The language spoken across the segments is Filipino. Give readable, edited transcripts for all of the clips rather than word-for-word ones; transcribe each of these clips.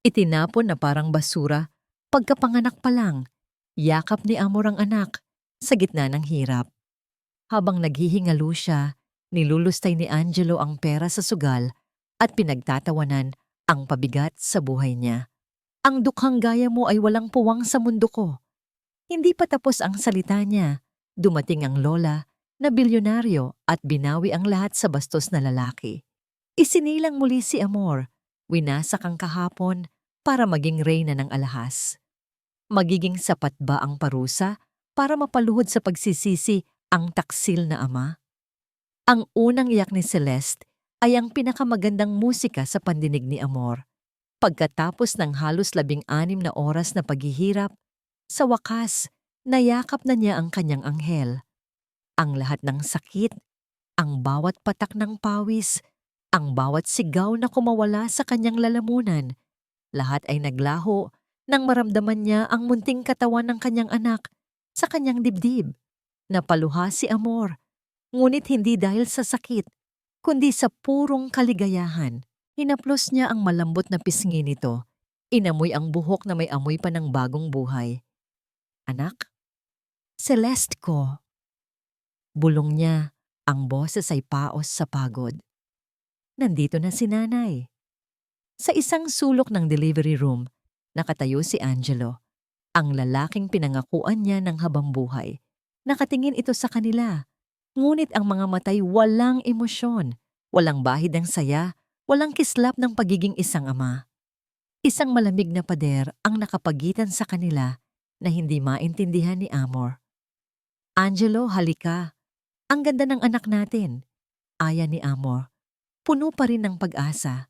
Itinapon na parang basura, pagkapanganak pa lang, yakap ni Amor ang anak sa gitna ng hirap. Habang naghihingalo siya, nilulustay ni Angelo ang pera sa sugal at pinagtatawanan ang pabigat sa buhay niya. Ang dukhang gaya mo ay walang puwang sa mundo ko. Hindi pa tapos ang salita niya. Dumating ang lola na bilyonaryo at binawi ang lahat sa bastos na lalaki. Isinilang muli si Amor. Winasak ang kahapon para maging reyna ng alahas. Magiging sapat ba ang parusa para mapaluhod sa pagsisisi ang taksil na ama? Ang unang iyak ni Celeste ay ang pinakamagandang musika sa pandinig ni Amor. Pagkatapos ng halos 16 na oras na paghihirap, sa wakas, nayakap na niya ang kanyang anghel. Ang lahat ng sakit, ang bawat patak ng pawis, ang bawat sigaw na kumawala sa kanyang lalamunan, lahat ay naglaho nang maramdaman niya ang munting katawan ng kanyang anak sa kanyang dibdib. Napaluha si Amor, ngunit hindi dahil sa sakit, kundi sa purong kaligayahan. Hinaplos niya ang malambot na pisngi nito. Inamoy ang buhok na may amoy pa ng bagong buhay. Anak? Celeste ko. Bulong niya, ang boses ay paos sa pagod. Nandito na si nanay. Sa isang sulok ng delivery room, nakatayo si Angelo, ang lalaking pinangakuan niya ng habang buhay. Nakatingin ito sa kanila, ngunit ang mga matay walang emosyon, walang bahid ng saya, walang kislap ng pagiging isang ama. Isang malamig na pader ang nakapagitan sa kanila na hindi maintindihan ni Amor. Angelo, halika. Ang ganda ng anak natin. Aya ni Amor. Puno pa rin ng pag-asa.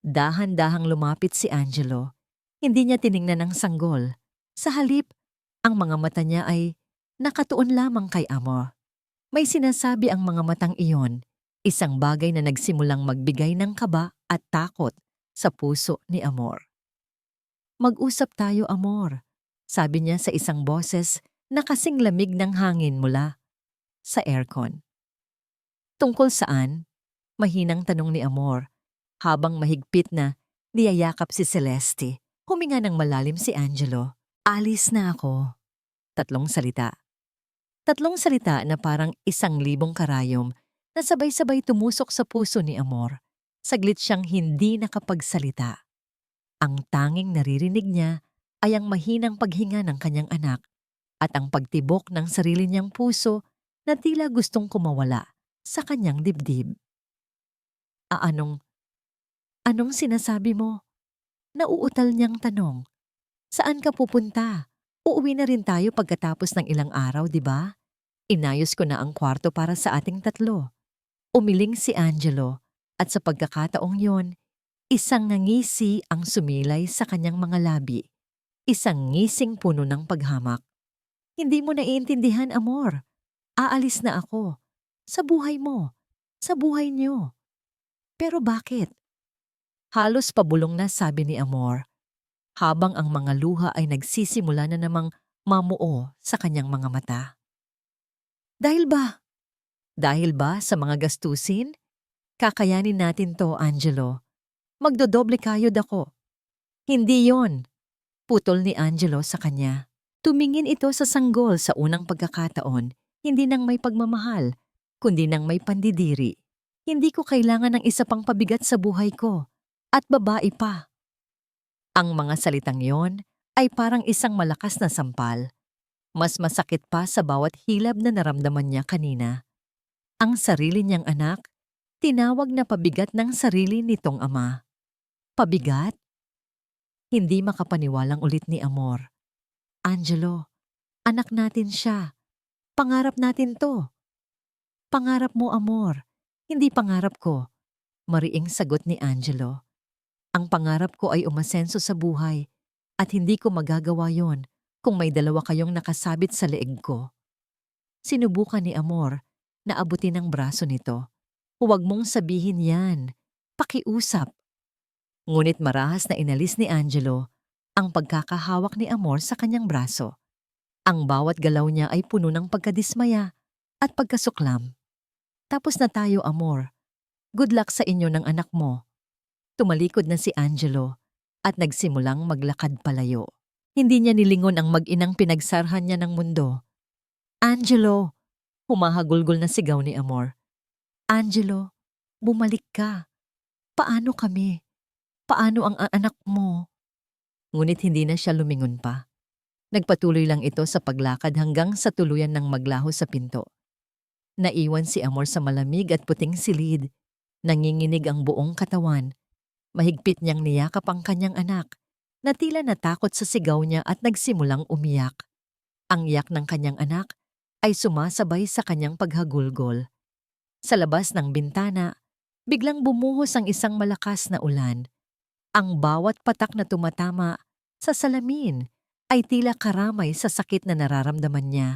Dahan-dahang lumapit si Angelo. Hindi niya tiningnan ang sanggol. Sa halip, ang mga mata niya ay nakatuon lamang kay Amor. May sinasabi ang mga matang iyon, isang bagay na nagsimulang magbigay ng kaba at takot sa puso ni Amor. Mag-usap tayo, Amor, sabi niya sa isang boses na kasing lamig ng hangin mula sa aircon. Tungkol saan? Mahinang tanong ni Amor, habang mahigpit na niyayakap si Celeste. Huminga ng malalim si Angelo. Alis na ako. Tatlong salita. Tatlong salita na parang 1,000 karayom na sabay-sabay tumusok sa puso ni Amor. Saglit siyang hindi nakapagsalita. Ang tanging naririnig niya ay ang mahinang paghinga ng kanyang anak at ang pagtibok ng sarili niyang puso na tila gustong kumawala sa kanyang dibdib. Anong sinasabi mo? Nauutal niyang tanong. Saan ka pupunta? Uuwi na rin tayo pagkatapos ng ilang araw, di ba? Inayos ko na ang kwarto para sa ating tatlo. Umiling si Angelo at sa pagkakataong yon, isang ngisi ang sumilay sa kanyang mga labi. Isang ngising puno ng paghamak. Hindi mo naiintindihan, Amor. Aalis na ako. Sa buhay mo. Sa buhay niyo. Pero bakit? Halos pabulong na sabi ni Amor, habang ang mga luha ay nagsisimula na namang mamuo sa kanyang mga mata. Dahil ba? Dahil ba sa mga gastusin? Kakayanin natin to, Angelo. Magdodoble kayod ako. Hindi yon. Putol ni Angelo sa kanya. Tumingin ito sa sanggol sa unang pagkakataon, hindi nang may pagmamahal, kundi nang may pandidiri. Hindi ko kailangan ng isa pang pabigat sa buhay ko, at babae pa. Ang mga salitang yon ay parang isang malakas na sampal. Mas masakit pa sa bawat hilab na naramdaman niya kanina. Ang sarili niyang anak, tinawag na pabigat ng sarili nitong ama. Pabigat? Hindi makapaniwalang ulit ni Amor. Angelo, anak natin siya. Pangarap natin to. Pangarap mo, Amor. Hindi pangarap ko. Mariing sagot ni Angelo. Ang pangarap ko ay umasenso sa buhay at hindi ko magagawa yon kung may dalawa kayong nakasabit sa leeg ko. Sinubukan ni Amor na abutin ang braso nito. Huwag mong sabihin yan. Pakiusap. Ngunit marahas na inalis ni Angelo ang pagkakahawak ni Amor sa kanyang braso. Ang bawat galaw niya ay puno ng pagkadismaya at pagkasuklam. Tapos na tayo, Amor. Good luck sa inyo ng anak mo. Tumalikod na si Angelo. at nagsimulang maglakad palayo. Hindi niya nilingon ang mag-inang pinagsarhan niya ng mundo. "Angelo!" Humahagulgol na sigaw ni Amor. "Angelo, bumalik ka. Paano kami? Paano ang anak mo?" Ngunit hindi na siya lumingon pa. Nagpatuloy lang ito sa paglakad hanggang sa tuluyan ng maglaho sa pinto. Naiwan si Amor sa malamig at puting silid. Nanginginig ang buong katawan. Mahigpit niyang niyakap ang kanyang anak, na tila natakot sa sigaw niya at nagsimulang umiyak. Ang iyak ng kanyang anak ay sumasabay sa kanyang paghagulgol. Sa labas ng bintana, biglang bumuhos ang isang malakas na ulan. Ang bawat patak na tumatama sa salamin ay tila karamay sa sakit na nararamdaman niya.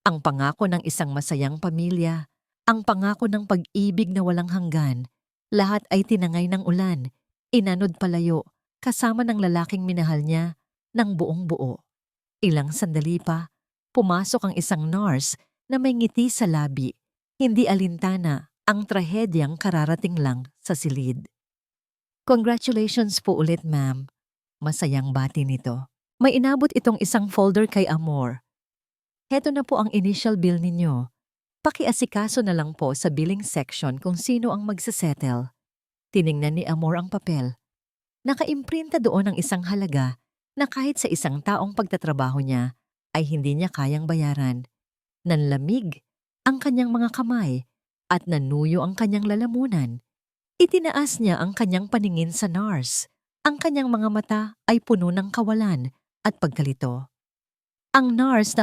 Ang pangako ng isang masayang pamilya, ang pangako ng pag-ibig na walang hanggan, lahat ay tinangay ng ulan, inanod palayo, kasama ng lalaking minahal niya ng buong buo. Ilang sandali pa, pumasok ang isang nurse na may ngiti sa labi, hindi alintana ang trahedyang kararating lang sa silid. "Congratulations po ulit, ma'am." Masayang bati nito. "May inabot itong isang folder kay Amor. Heto na po ang initial bill ninyo. Pakiasikaso na lang po sa billing section kung sino ang magsesettle." Tiningnan ni Amor ang papel. Nakaimprinta doon ang isang halaga na kahit sa isang taong pagtatrabaho niya ay hindi niya kayang bayaran. Nanlamig ang kanyang mga kamay at nanuyo ang kanyang lalamunan. Itinaas niya ang kanyang paningin sa nurse. Ang kanyang mga mata ay puno ng kawalan at pagkalito. Ang nurse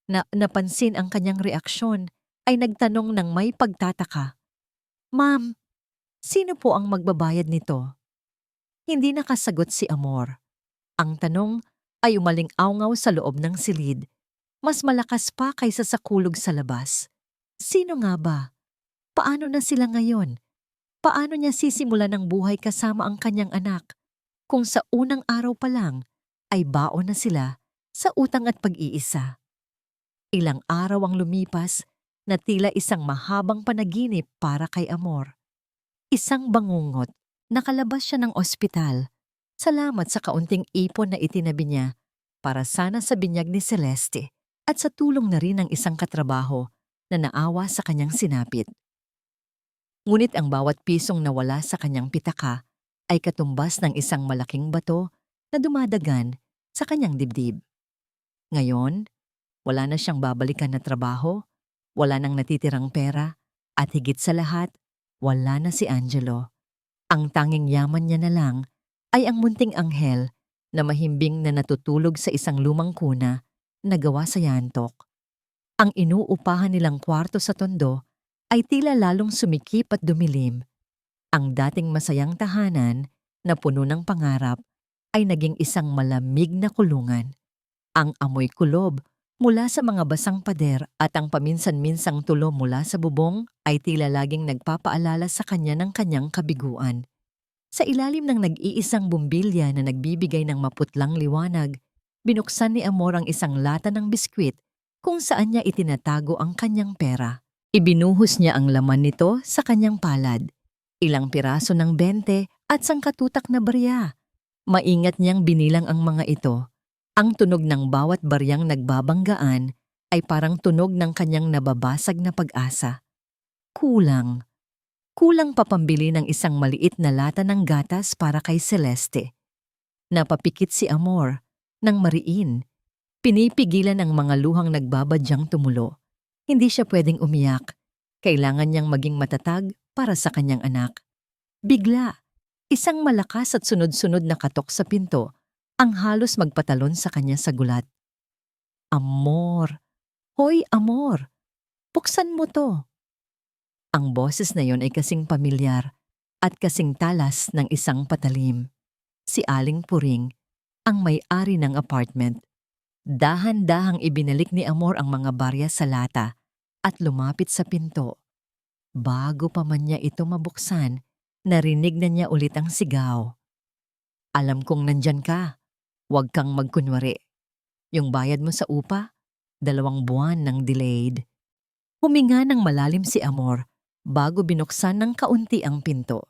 na napansin ang kanyang reaksyon ay nagtanong ng may pagtataka, "Ma'am, sino po ang magbabayad nito?" Hindi nakasagot si Amor. Ang tanong ay umaling-awngaw sa loob ng silid. Mas malakas pa kaysa sa kulog sa labas. Sino nga ba? Paano na sila ngayon? Paano niya sisimulan ang buhay kasama ang kanyang anak kung sa unang araw pa lang ay baon na sila sa utang at pag-iisa? Ilang araw ang lumipas na tila isang mahabang panaginip para kay Amor. Isang bangungot, nakalabas siya ng ospital. Salamat sa kaunting ipon na itinabi niya para sana sa binyag ni Celeste at sa tulong na rin ng isang katrabaho na naawa sa kanyang sinapit. Ngunit ang bawat pisong nawala sa kanyang pitaka ay katumbas ng isang malaking bato na dumadagan sa kanyang dibdib. Ngayon, wala na siyang babalikan na trabaho, wala nang natitirang pera, at higit sa lahat, wala na si Angelo. Ang tanging yaman niya na lang ay ang munting anghel na mahimbing na natutulog sa isang lumang kuna na gawa sa yantok. Ang inuupahan nilang kwarto sa tondo ay tila lalong sumikip at dumilim. Ang dating masayang tahanan na puno ng pangarap ay naging isang malamig na kulungan. Ang amoy kulob mula sa mga basang pader at ang paminsan-minsang tulo mula sa bubong ay tila laging nagpapaalala sa kanya ng kanyang kabiguan. Sa ilalim ng nag-iisang bumbilya na nagbibigay ng maputlang liwanag, binuksan ni Amor ang isang lata ng biskwit kung saan niya itinatago ang kanyang pera. Ibinuhos niya ang laman nito sa kanyang palad. Ilang piraso ng 20 at sangkatutak na barya. Maingat niyang binilang ang mga ito. Ang tunog ng bawat baryang nagbabanggaan ay parang tunog ng kanyang nababasag na pag-asa. Kulang. Kulang pa pambili ng isang maliit na lata ng gatas para kay Celeste. Napapikit si Amor nang mariin. Pinipigilan ang mga luhang nagbabadyang tumulo. Hindi siya pwedeng umiyak. Kailangan niyang maging matatag para sa kanyang anak. Bigla, isang malakas at sunod-sunod na katok sa pinto ang halos magpatalon sa kanya sa gulat. "Amor! Hoy, Amor! Buksan mo to!" Ang boses na yon ay kasing pamilyar at kasing talas ng isang patalim. Si Aling Puring, ang may-ari ng apartment. Dahan-dahang ibinalik ni Amor ang mga barya sa lata at lumapit sa pinto. Bago pa man niya ito mabuksan, narinig na niya ulit ang sigaw. "Alam kong nandyan ka. Huwag kang magkunwari. Yung bayad mo sa upa, 2 buwan ng delayed." Huminga ng malalim si Amor bago binuksan ng kaunti ang pinto.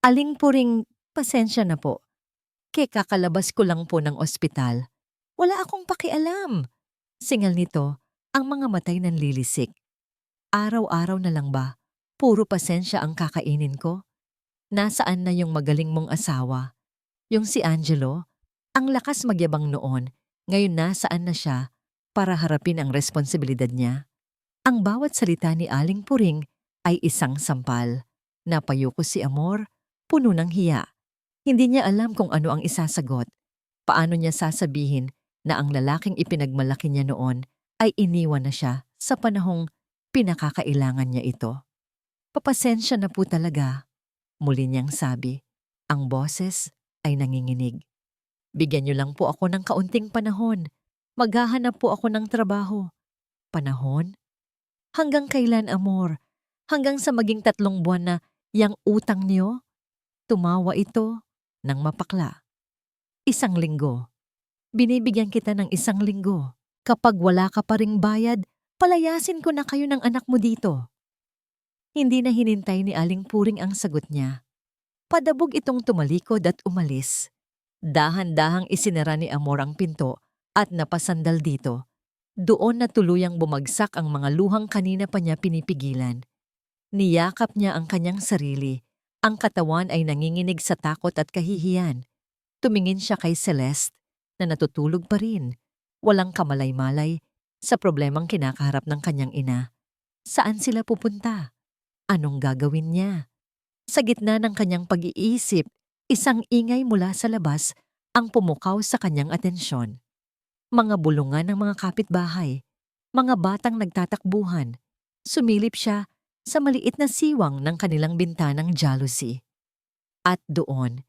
"Aling Puring, pasensya na po. Kakalabas ko lang po ng ospital. Wala akong pakialam. Singal nito, ang mga matay nanlilisik. Araw-araw na lang ba? Puro pasensya ang kakainin ko? Nasaan na yung magaling mong asawa? Yung si Angelo? Ang lakas magyabang noon, ngayon nasaan na siya para harapin ang responsibilidad niya? Ang bawat salita ni Aling Puring ay isang sampal. Napayuko si Amor, puno ng hiya. Hindi niya alam kung ano ang isasagot. Paano niya sasabihin na ang lalaking ipinagmalaki niya noon ay iniwan na siya sa panahong pinakakailangan niya ito. Papasensya na po talaga, muli niyang sabi. Ang boses ay nanginginig. Bigyan niyo lang po ako ng kaunting panahon. Maghahanap po ako ng trabaho. Panahon? Hanggang kailan, Amor? Hanggang sa maging 3 buwan na yang utang niyo? Tumawa ito ng mapakla. 1 linggo. Binibigyan kita ng 1 linggo. Kapag wala ka pa ring bayad, palayasin ko na kayo ng anak mo dito. Hindi na hinintay ni Aling Puring ang sagot niya. Padabog itong tumalikod at umalis. Dahan-dahang isinara ni Amor ang pinto at napasandal dito. Doon na tuluyang bumagsak ang mga luhang kanina pa niya pinipigilan. Niyakap niya ang kanyang sarili. Ang katawan ay nanginginig sa takot at kahihiyan. Tumingin siya kay Celeste na natutulog pa rin. Walang kamalay-malay sa problemang kinakaharap ng kanyang ina. Saan sila pupunta? Anong gagawin niya? Sa gitna ng kanyang pag-iisip, isang ingay mula sa labas ang pumukaw sa kanyang atensyon. Mga bulungan ng mga kapitbahay, mga batang nagtatakbuhan. Sumilip siya sa maliit na siwang ng kanilang bintanang jealousy. At doon,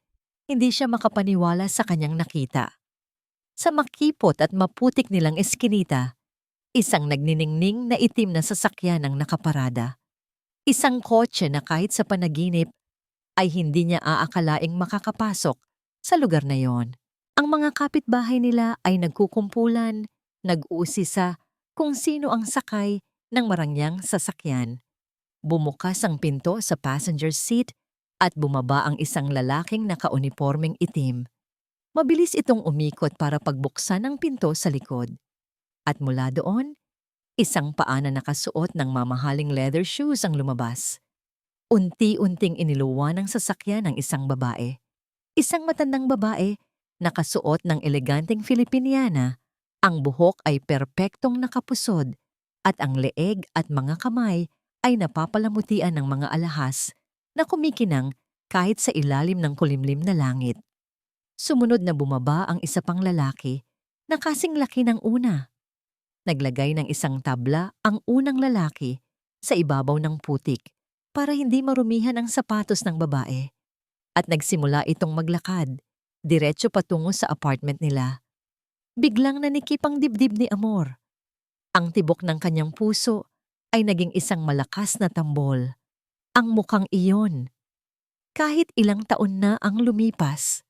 hindi siya makapaniwala sa kanyang nakita. Sa makipot at maputik nilang eskinita, isang nagniningning na itim na sasakyan ang nakaparada. Isang kotse na kahit sa panaginip ay hindi niya aakalaing makakapasok sa lugar na yon. Ang mga kapitbahay nila ay nagkukumpulan, nag-uusisa kung sino ang sakay ng marangyang sasakyan. Bumukas ang pinto sa passenger seat at bumaba ang isang lalaking nakaunipormeng itim. Mabilis itong umikot para pagbuksan ang pinto sa likod. At mula doon, isang paa na nakasuot ng mamahaling leather shoes ang lumabas. Unti-unting iniluwa ng sasakyan ng isang babae. Isang matandang babae, nakasuot ng eleganteng Filipiniana. Ang buhok ay perpektong nakapusod at ang leeg at mga kamay ay napapalamutian ng mga alahas na kumikinang kahit sa ilalim ng kulimlim na langit. Sumunod na bumaba ang isa pang lalaki na kasing laki ng una. Naglagay ng isang tabla ang unang lalaki sa ibabaw ng putik para hindi marumihan ang sapatos ng babae. At nagsimula itong maglakad, diretso patungo sa apartment nila. Biglang nanikip ang dibdib ni Amor. Ang tibok ng kanyang puso ay naging isang malakas na tambol. Ang mukhang iyon. Kahit ilang taon na ang lumipas,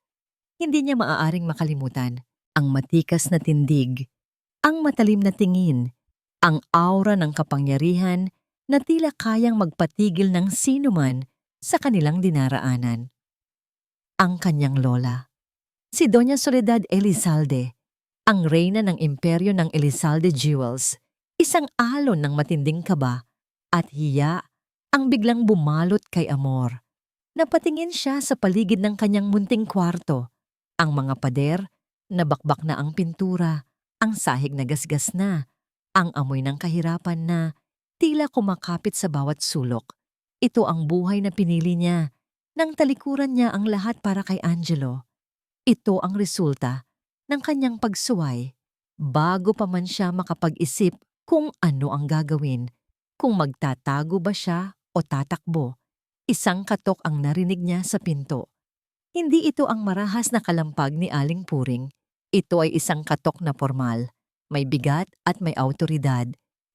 hindi niya maaaring makalimutan ang matikas na tindig, ang matalim na tingin, ang aura ng kapangyarihan na tila kayang magpatigil ng sinuman sa kanilang dinaraanan. Ang kanyang lola, si Doña Soledad Elizalde, ang reyna ng imperyo ng Elizalde Jewels, isang alon ng matinding kaba at hiya ang biglang bumalot kay Amor. Napatingin siya sa paligid ng kanyang munting kwarto. Ang mga pader, nabakbak na ang pintura, ang sahig na gasgas na, ang amoy ng kahirapan na tila kumakapit sa bawat sulok. Ito ang buhay na pinili niya. Nang talikuran niya ang lahat para kay Angelo. Ito ang resulta ng kanyang pagsuway. Bago pa man siya makapag-isip kung ano ang gagawin, kung magtatago ba siya o tatakbo, isang katok ang narinig niya sa pinto. Hindi ito ang marahas na kalampag ni Aling Puring. Ito ay isang katok na formal, may bigat at may awtoridad.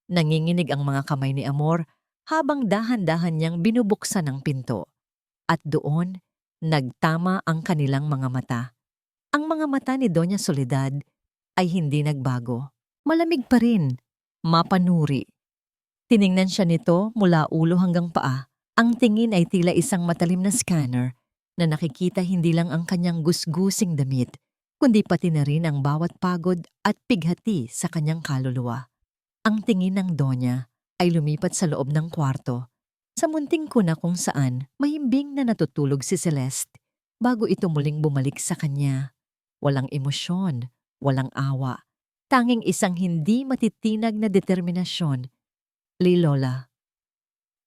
Nanginginig ang mga kamay ni Amor habang dahan-dahan niyang binubuksan ang pinto. At doon, nagtama ang kanilang mga mata. Ang mga mata ni Doña Soledad ay hindi nagbago. Malamig pa rin, mapanuri. Tiningnan siya nito mula ulo hanggang paa. Ang tingin ay tila isang matalim na scanner na nakikita hindi lang ang kanyang gusgusing damit, kundi pati na rin ang bawat pagod at pighati sa kanyang kaluluwa. Ang tingin ng Donya ay lumipat sa loob ng kwarto, sa munting kuna kung saan mahimbing na natutulog si Celeste bago ito muling bumalik sa kanya. Walang emosyon, walang awa, tanging isang hindi matitinag na determinasyon. Lola.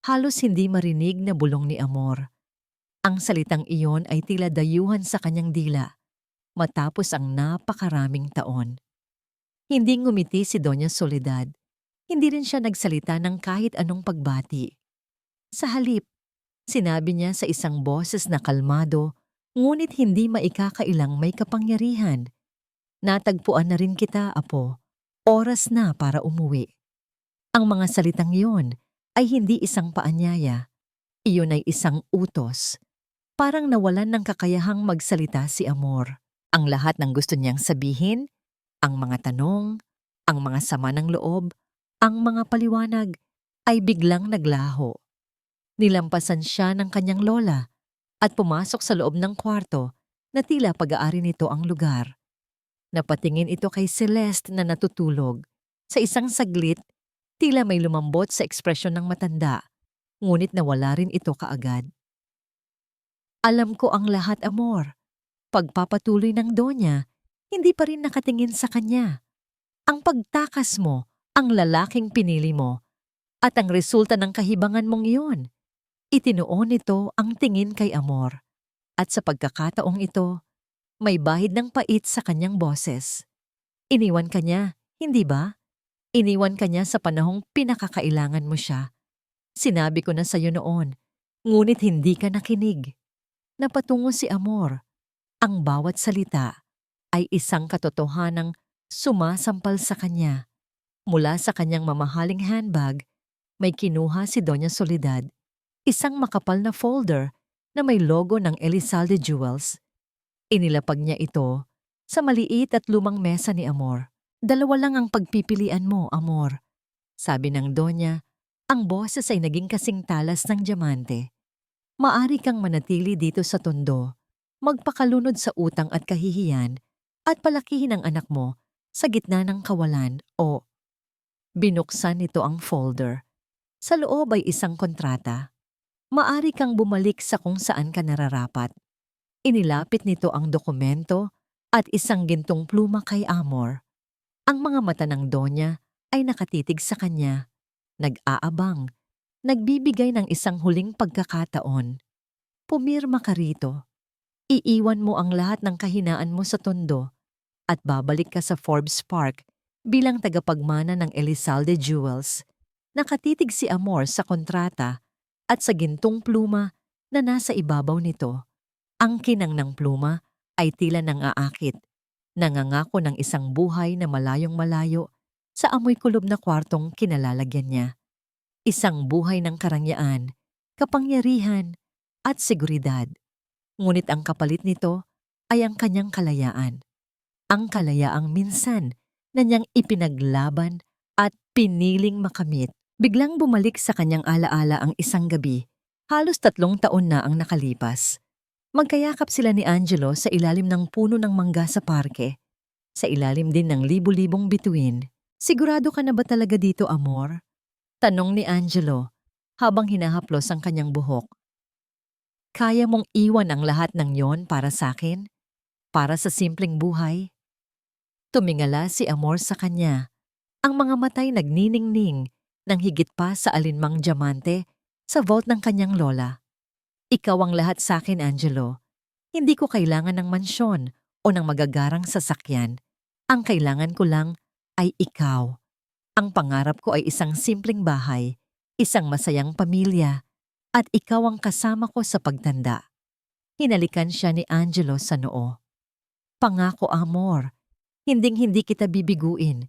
Halos hindi marinig na bulong ni Amor. Ang salitang iyon ay tila dayuhan sa kanyang dila matapos ang napakaraming taon. Hindi ngumiti si Doña Soledad. Hindi rin siya nagsalita ng kahit anong pagbati. Sa halip, sinabi niya sa isang boses na kalmado, ngunit hindi maikakailang may kapangyarihan. Natagpuan na rin kita, Apo. Oras na para umuwi. Ang mga salitang iyon ay hindi isang paanyaya. Iyon ay isang utos. Parang nawalan ng kakayahang magsalita si Amor. Ang lahat ng gusto niyang sabihin, ang mga tanong, ang mga sama ng loob, ang mga paliwanag, ay biglang naglaho. Nilampasan siya ng kanyang lola at pumasok sa loob ng kwarto na tila pag-aari nito ang lugar. Napatingin ito kay Celeste na natutulog. Sa isang saglit, tila may lumambot sa ekspresyon ng matanda, ngunit nawala rin ito kaagad. Alam ko ang lahat, Amor. Pagpapatuloy ng Donya, hindi pa rin nakatingin sa kanya. Ang pagtakas mo, ang lalaking pinili mo, at ang resulta ng kahibangan mong iyon. Itinuon nito ang tingin kay Amor. At sa pagkakataong ito, may bahid ng pait sa kanyang boses. Iniwan ka niya, hindi ba? Iniwan ka niya sa panahong pinakakailangan mo siya. Sinabi ko na sa'yo noon, ngunit hindi ka nakinig. Napatungo si Amor. Ang bawat salita ay isang katotohanang sumasampal sa kanya. Mula sa kanyang mamahaling handbag, may kinuha si Doña Soledad, isang makapal na folder na may logo ng Elizalde Jewels. Inilapag niya ito sa maliit at lumang mesa ni Amor. Dalawa lang ang pagpipilian mo, Amor. Sabi ng Donya, ang boses ay naging kasing talas ng diamante. Maari kang manatili dito sa tondo, magpakalunod sa utang at kahihiyan, at palakihin ang anak mo sa gitna ng kawalan o binuksan nito ang folder. Sa loob ay isang kontrata. Maari kang bumalik sa kung saan ka nararapat. Inilapit nito ang dokumento at isang gintong pluma kay Amor. Ang mga mata ng Donya ay nakatitig sa kanya, nag-aabang, nagbibigay ng isang huling pagkakataon. Pumirma ka rito. Iiwan mo ang lahat ng kahinaan mo sa tondo at babalik ka sa Forbes Park bilang tagapagmana ng Elizalde Jewels. Nakatitig si Amor sa kontrata at sa gintong pluma na nasa ibabaw nito. Ang kinang ng pluma ay tila nang-aakit, nangangako ng isang buhay na malayong malayo sa amoy kulob na kwartong kinalalagyan niya. Isang buhay ng karangyaan, kapangyarihan at seguridad. Ngunit ang kapalit nito ay ang kanyang kalayaan. Ang kalayaang minsan na niyang ipinaglaban at piniling makamit. Biglang bumalik sa kanyang alaala ang isang gabi. Halos 3 taon na ang nakalipas. Magkayakap sila ni Angelo sa ilalim ng puno ng mangga sa parke. Sa ilalim din ng libu-libong bituin. Sigurado ka na ba talaga dito, Amor? Tanong ni Angelo habang hinahaplos ang kanyang buhok. Kaya mong iwan ang lahat ng yon para sa akin? Para sa simpleng buhay? Tumingala si Amor sa kanya. Ang mga matay nagniningning nang higit pa sa alinmang diamante sa vault ng kanyang lola. Ikaw ang lahat sa akin, Angelo. Hindi ko kailangan ng mansyon o ng magagarang sasakyan. Ang kailangan ko lang ay ikaw. Ang pangarap ko ay isang simpleng bahay, isang masayang pamilya, at ikaw ang kasama ko sa pagtanda. Hinalikan siya ni Angelo sa noo. Pangako, Amor, hinding-hindi kita bibiguin.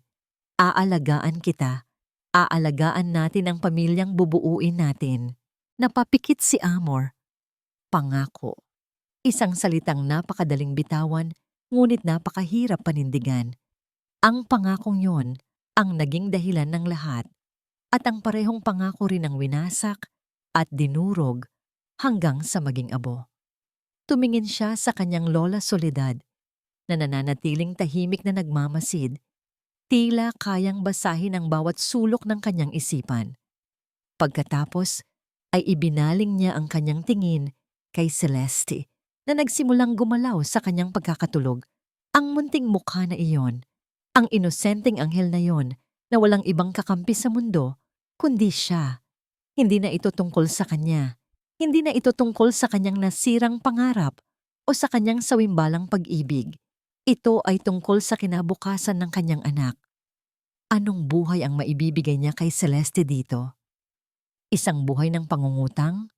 Aalagaan kita. Aalagaan natin ang pamilyang bubuuin natin. Napapikit si Amor. Pangako. Isang salitang napakadaling bitawan, ngunit napakahirap panindigan. Ang pangakong yon ang naging dahilan ng lahat, at ang parehong pangako rin ang winasak at dinurog hanggang sa maging abo. Tumingin siya sa kanyang lola Soledad na nananatiling tahimik na nagmamasid, tila kayang basahin ang bawat sulok ng kanyang isipan. Pagkatapos ay ibinaling niya ang kanyang tingin kay Celeste na nagsimulang gumalaw sa kanyang pagkakatulog. Ang munting mukha na iyon, ang inosenteng anghel na yon na walang ibang kakampi sa mundo kundi siya. Hindi na ito tungkol sa kanya. Hindi na ito tungkol sa kanyang nasirang pangarap o sa kanyang sawimbalang pag-ibig. Ito ay tungkol sa kinabukasan ng kanyang anak. Anong buhay ang maibibigay niya kay Celeste dito? Isang buhay ng pangungutang?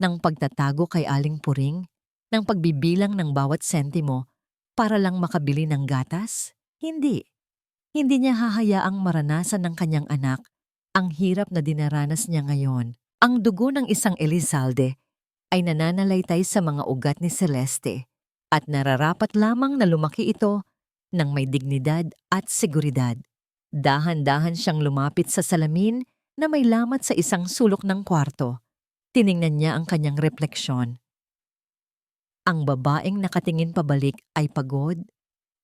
Ng pagtatago kay Aling Puring? Ng pagbibilang ng bawat sentimo para lang makabili ng gatas? Hindi. Hindi niya hahayaang maranasan ng kanyang anak ang hirap na dinaranas niya ngayon. Ang dugo ng isang Elizalde ay nananalaytay sa mga ugat ni Celeste at nararapat lamang na lumaki ito ng may dignidad at seguridad. Dahan-dahan siyang lumapit sa salamin na may lamat sa isang sulok ng kwarto. Tiningnan niya ang kanyang refleksyon. Ang babaeng nakatingin pabalik ay pagod,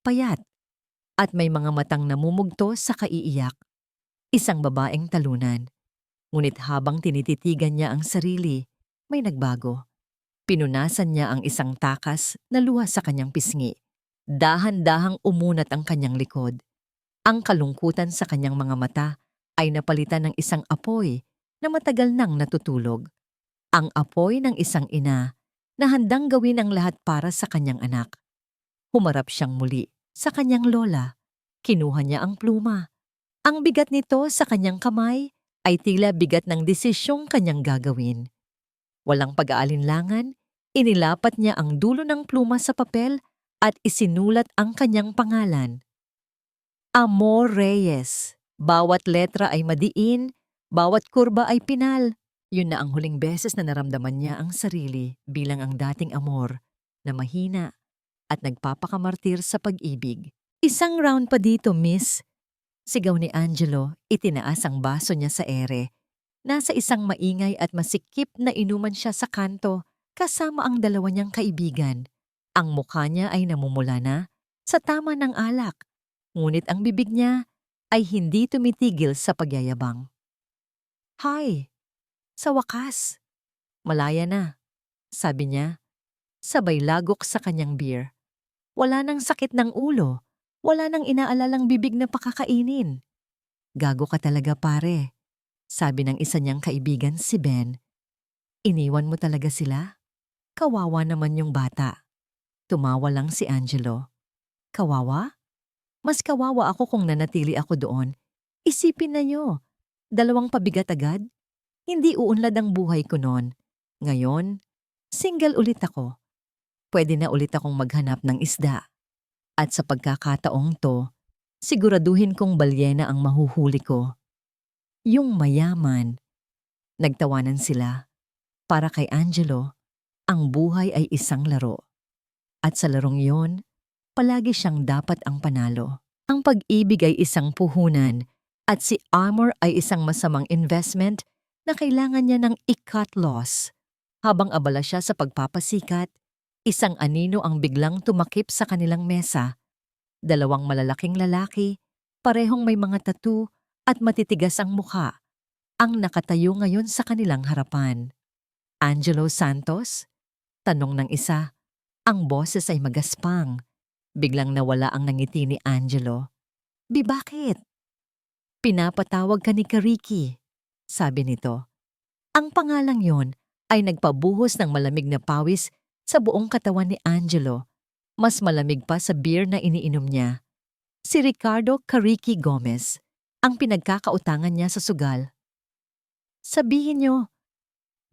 payat, at may mga matang namumugto sa kaiiyak. Isang babaeng talunan. Ngunit habang tinititigan niya ang sarili, may nagbago. Pinunasan niya ang isang takas na luha sa kanyang pisngi. Dahan-dahang umunat ang kanyang likod. Ang kalungkutan sa kanyang mga mata ay napalitan ng isang apoy na matagal nang natutulog. Ang apoy ng isang ina na handang gawin ang lahat para sa kanyang anak. Humarap siyang muli sa kanyang lola. Kinuha niya ang pluma. Ang bigat nito sa kanyang kamay ay tila bigat ng desisyong kanyang gagawin. Walang pag-aalinlangan, inilapat niya ang dulo ng pluma sa papel at isinulat ang kanyang pangalan. Amor Reyes. Bawat letra ay madiin, bawat kurba ay pinal. Yun na ang huling beses na naramdaman niya ang sarili bilang ang dating amor na mahina at nagpapakamartir sa pag-ibig. Isang round pa dito, miss. Sigaw ni Angelo, itinaas ang baso niya sa ere. Nasa isang maingay at masikip na inuman siya sa kanto kasama ang dalawa niyang kaibigan. Ang mukha niya ay namumula na sa tama ng alak, ngunit ang bibig niya ay hindi tumitigil sa pagyayabang. Hi! Sa wakas! Malaya na, sabi niya, sabay lagok sa kanyang beer. Wala nang sakit ng ulo. Wala nang inaalalang bibig na pakakainin. Gago ka talaga pare, sabi ng isa niyang kaibigan si Ben. Iniwan mo talaga sila? Kawawa naman yung bata. Tumawa lang si Angelo. Kawawa? Mas kawawa ako kung nanatili ako doon. Isipin na niyo, 2 pabigat agad? Hindi uunlad ang buhay ko noon. Ngayon, single ulit ako. Pwede na ulit akong maghanap ng isda. At sa pagkakataong to, siguraduhin kong balyena ang mahuhuli ko. Yung mayaman. Nagtawanan sila. Para kay Angelo, ang buhay ay isang laro. At sa larong yon, palagi siyang dapat ang panalo. Ang pag-ibig ay isang puhunan at si Amor ay isang masamang investment na kailangan niya ng i-cut loss. Habang abala siya sa pagpapasikat, isang anino ang biglang tumakip sa kanilang mesa. 2 malalaking lalaki, parehong may mga tattoo at matitigas ang mukha, ang nakatayo ngayon sa kanilang harapan. Angelo Santos? Tanong ng isa. Ang boses ay magaspang. Biglang nawala ang nangiti ni Angelo. Bakit? Pinapatawag ka ni Kariki, sabi nito. Ang pangalang yon ay nagpabuhos ng malamig na pawis sa buong katawan ni Angelo, mas malamig pa sa beer na iniinom niya. Si Ricardo Kariki Gomez, ang pinagkakautangan niya sa sugal. Sabihin niyo,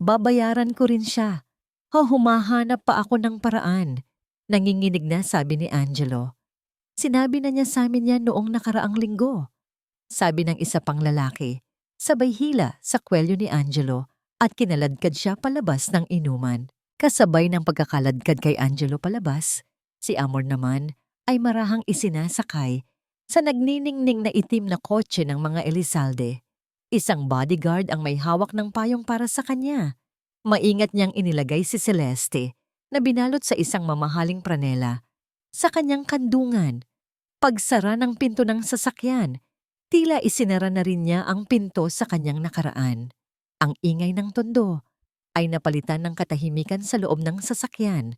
babayaran ko rin siya. Humahanap pa ako ng paraan, nanginginig na sabi ni Angelo. Sinabi na niya sa amin yan noong nakaraang linggo, sabi ng isa pang lalaki, sabay hila sa kwelyo ni Angelo at kinaladkad siya palabas ng inuman. Kasabay ng pagkakaladkad kay Angelo palabas, si Amor naman ay marahang isinasakay sa nagniningning na itim na kotse ng mga Elizalde. Isang bodyguard ang may hawak ng payong para sa kanya. Maingat niyang inilagay si Celeste na binalot sa isang mamahaling pranela. Sa kanyang kandungan, pagsara ng pinto ng sasakyan, tila isinara na rin niya ang pinto sa kanyang nakaraan. Ang ingay ng tondo ay napalitan ng katahimikan sa loob ng sasakyan.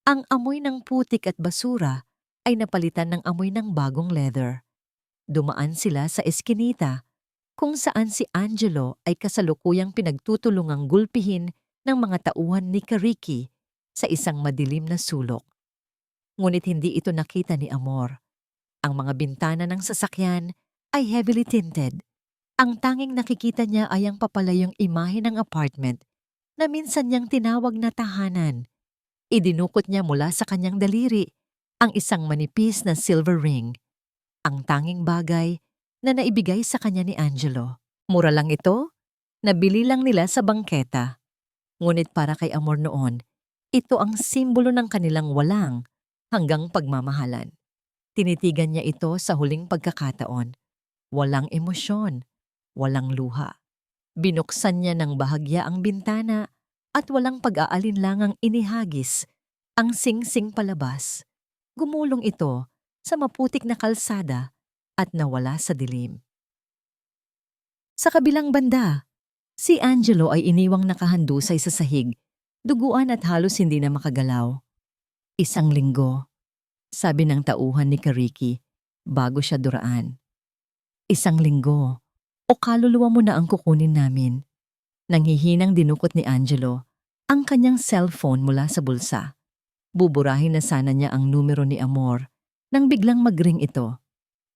Ang amoy ng putik at basura ay napalitan ng amoy ng bagong leather. Dumaan sila sa eskinita kung saan si Angelo ay kasalukuyang pinagtutulungang gulpihin ng mga tauhan ni Kariki sa isang madilim na sulok. Ngunit hindi ito nakita ni Amor. Ang mga bintana ng sasakyan ay heavily tinted. Ang tanging nakikita niya ay ang papalayong imahe ng apartment na minsan niyang tinawag na tahanan. Idinukot niya mula sa kanyang daliri ang isang manipis na silver ring. Ang tanging bagay na naibigay sa kanya ni Angelo. Mura lang ito, nabili lang nila sa bangketa. Ngunit para kay Amor noon, ito ang simbolo ng kanilang walang hanggang pagmamahalan. Tinitigan niya ito sa huling pagkakataon. Walang emosyon, walang luha. Binuksan niya ng bahagya ang bintana at walang pag-aalinlangang inihagis ang singsing palabas. Gumulong ito sa maputik na kalsada at nawala sa dilim. Sa kabilang banda, si Angelo ay iniwang nakahandusay sa sahig, duguan at halos hindi na makagalaw. Isang linggo, sabi ng tauhan ni Kariki bago siya duraan. Isang linggo, o kaluluwa mo na ang kukunin namin. Nanghihinang dinukot ni Angelo ang kanyang cellphone mula sa bulsa. Buburahin na sana niya ang numero ni Amor nang biglang magring ito.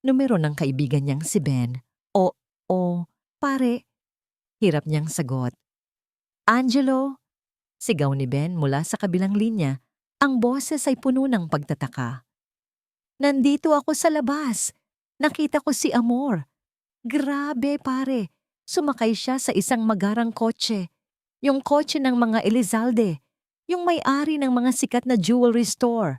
Numero ng kaibigan niyang si Ben. Pare. Hirap niyang sagot. Angelo? Sigaw ni Ben mula sa kabilang linya. Ang boses ay puno ng pagtataka. Nandito ako sa labas. Nakita ko si Amor. Grabe pare, sumakay siya sa isang magarang kotse. Yung kotse ng mga Elizalde, yung may-ari ng mga sikat na jewelry store.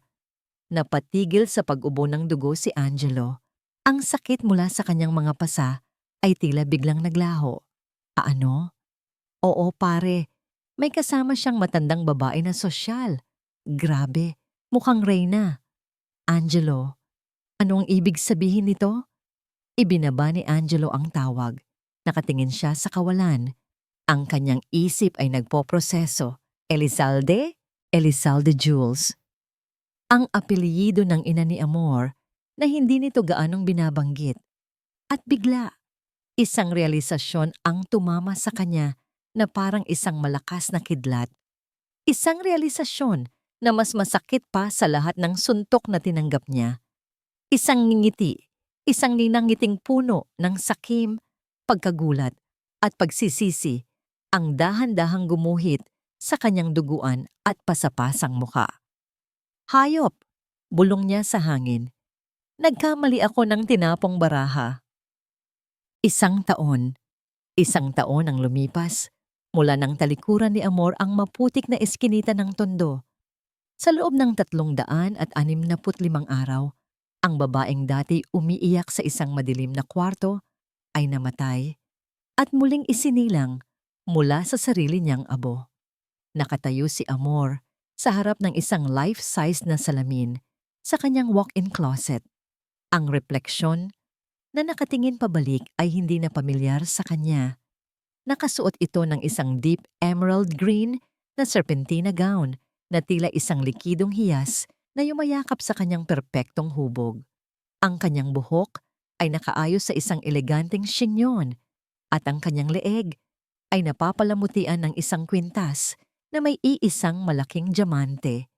Napatigil sa pag-ubo ng dugo si Angelo. Ang sakit mula sa kanyang mga pasa ay tila biglang naglaho. Ano? Oo pare, may kasama siyang matandang babae na sosyal. Grabe, mukhang reyna. Angelo, ano ang ibig sabihin nito? Ibinaba ni Angelo ang tawag. Nakatingin siya sa kawalan. Ang kanyang isip ay nagpoproseso. Elizalde? Elizalde Jewels. Ang apelyido ng ina ni Amor na hindi nito gaanong binabanggit. At bigla, isang realisasyon ang tumama sa kanya na parang isang malakas na kidlat. Isang realisasyon na mas masakit pa sa lahat ng suntok na tinanggap niya. Isang ngingiti. Isang ninangiting puno ng sakim, pagkagulat at pagsisisi ang dahan-dahang gumuhit sa kanyang duguan at pasapasang muka. Hayop, bulong niya sa hangin. Nagkamali ako ng tinapong baraha. Isang taon ang lumipas mula ng talikuran ni Amor ang maputik na eskinita ng tondo. Sa loob ng 365 araw, ang babaeng dati umiiyak sa isang madilim na kwarto ay namatay at muling isinilang mula sa sarili niyang abo. Nakatayo si Amor sa harap ng isang life-size na salamin sa kanyang walk-in closet. Ang refleksyon na nakatingin pabalik ay hindi na pamilyar sa kanya. Nakasuot ito ng isang deep emerald green na serpentina gown na tila isang likidong hiyas na yumayakap sa kanyang perpektong hubog. Ang kanyang buhok ay nakaayos sa isang eleganteng shinyon at ang kanyang leeg ay napapalamutian ng isang kwintas na may iisang malaking diamante.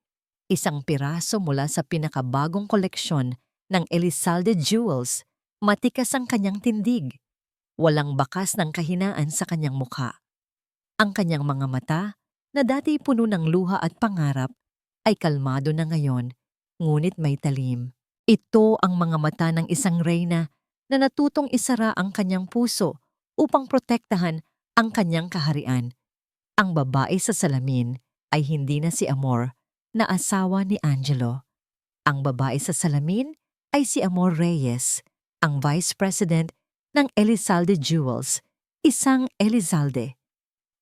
Isang piraso mula sa pinakabagong koleksyon ng Elizalde Jewels. Matikas ang kanyang tindig. Walang bakas ng kahinaan sa kanyang mukha. Ang kanyang mga mata, na dati puno ng luha at pangarap, ay kalmado na ngayon, ngunit may talim. Ito ang mga mata ng isang reyna na natutong isara ang kanyang puso upang protektahan ang kanyang kaharian. Ang babae sa salamin ay hindi na si Amor, na asawa ni Angelo. Ang babae sa salamin ay si Amor Reyes, ang Vice President ng Elizalde Jewels, isang Elizalde.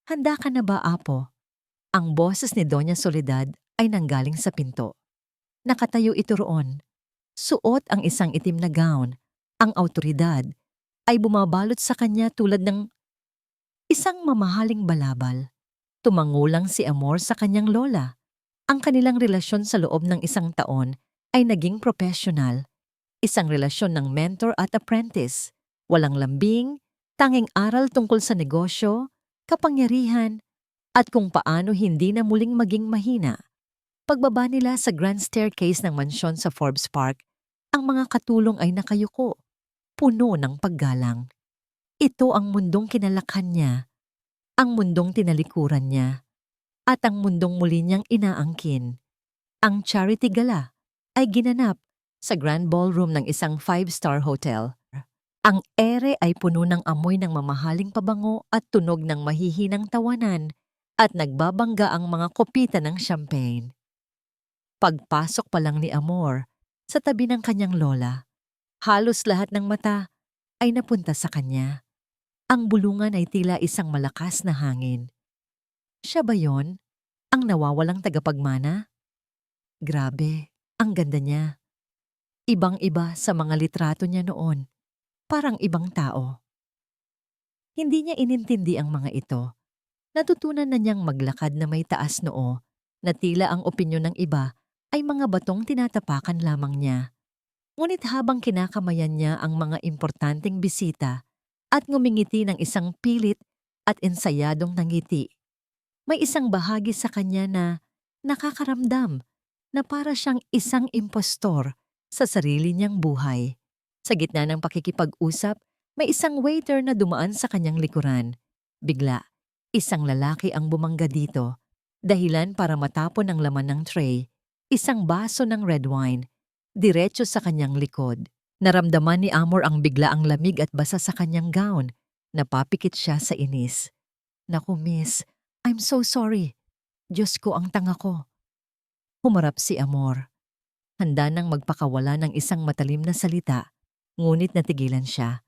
Handa ka na ba, Apo? Ang boses ni Doña Soledad ay nanggaling sa pinto. Nakatayo ito roon. Suot ang isang itim na gown. Ang awtoridad ay bumabalot sa kanya tulad ng isang mamahaling balabal. Tumangulang si Amor sa kanyang lola. Ang kanilang relasyon sa loob ng isang taon ay naging professional. Isang relasyon ng mentor at apprentice. Walang lambing, tanging aral tungkol sa negosyo, kapangyarihan, at kung paano hindi na muling maging mahina. Pagbaba nila sa grand staircase ng mansyon sa Forbes Park, ang mga katulong ay nakayuko, puno ng paggalang. Ito ang mundong kinalakhan niya, ang mundong tinalikuran niya, at ang mundong muli niyang inaangkin. Ang charity gala ay ginanap sa grand ballroom ng isang 5-star hotel. Ang ere ay puno ng amoy ng mamahaling pabango at tunog ng mahihinang tawanan at nagbabangga ang mga kopita ng champagne. Pagpasok pa lang ni Amor sa tabi ng kanyang lola, halos lahat ng mata ay napunta sa kanya. Ang bulungan ay tila isang malakas na hangin. Siya ba yon? Ang nawawalang tagapagmana? Grabe, ang ganda niya. Ibang-iba sa mga litrato niya noon, parang ibang tao. Hindi niya inintindi ang mga ito. Natutunan na niyang maglakad na may taas noo, na tila ang opinyon ng iba ay mga batong tinatapakan lamang niya. Ngunit habang kinakamayan niya ang mga importanteng bisita at ngumingiti ng isang pilit at ensayadong nangiti, may isang bahagi sa kanya na nakakaramdam na para siyang isang impostor sa sarili niyang buhay. Sa gitna ng pakikipag-usap, may isang waiter na dumaan sa kanyang likuran. Bigla, isang lalaki ang bumangga dito, dahilan para matapon ang laman ng tray, isang baso ng red wine, diretso sa kanyang likod. Naramdaman ni Amor ang biglaang lamig at basa sa kanyang gown. Napapikit siya sa inis. Naku miss, I'm so sorry. Diyos ko ang tanga ko. Humarap si Amor. Handa nang magpakawala ng isang matalim na salita, ngunit natigilan siya.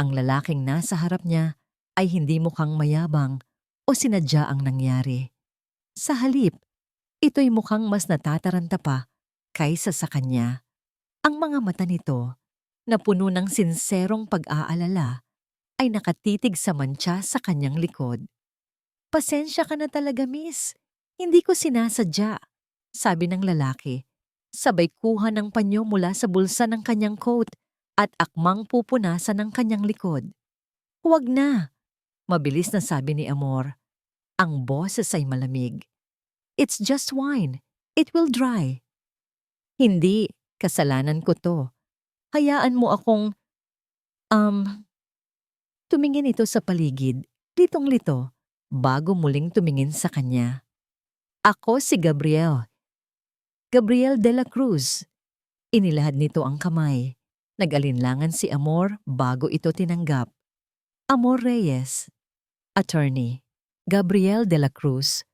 Ang lalaking nasa harap niya ay hindi mukhang mayabang o sinadya ang nangyari. Sa halip, ito'y mukhang mas natataranta pa kaysa sa kanya. Ang mga mata nito, na puno ng sinserong pag-aalala, ay nakatitig sa mantsa sa kanyang likod. Pasensya ka na talaga, miss. Hindi ko sinasadya, sabi ng lalaki. Sabay kuha ng panyo mula sa bulsa ng kanyang coat at akmang pupunasan ng kanyang likod. Huwag na, mabilis na sabi ni Amor. Ang boses ay malamig. It's just wine. It will dry. Hindi, kasalanan ko to. Hayaan mo akong, tumingin ito sa paligid, litong-lito, bago muling tumingin sa kanya. Ako si Gabriel. Gabriel de la Cruz. Inilahad nito ang kamay. Nag-alinlangan si Amor bago ito tinanggap. Amor Reyes, attorney. Gabriel de la Cruz.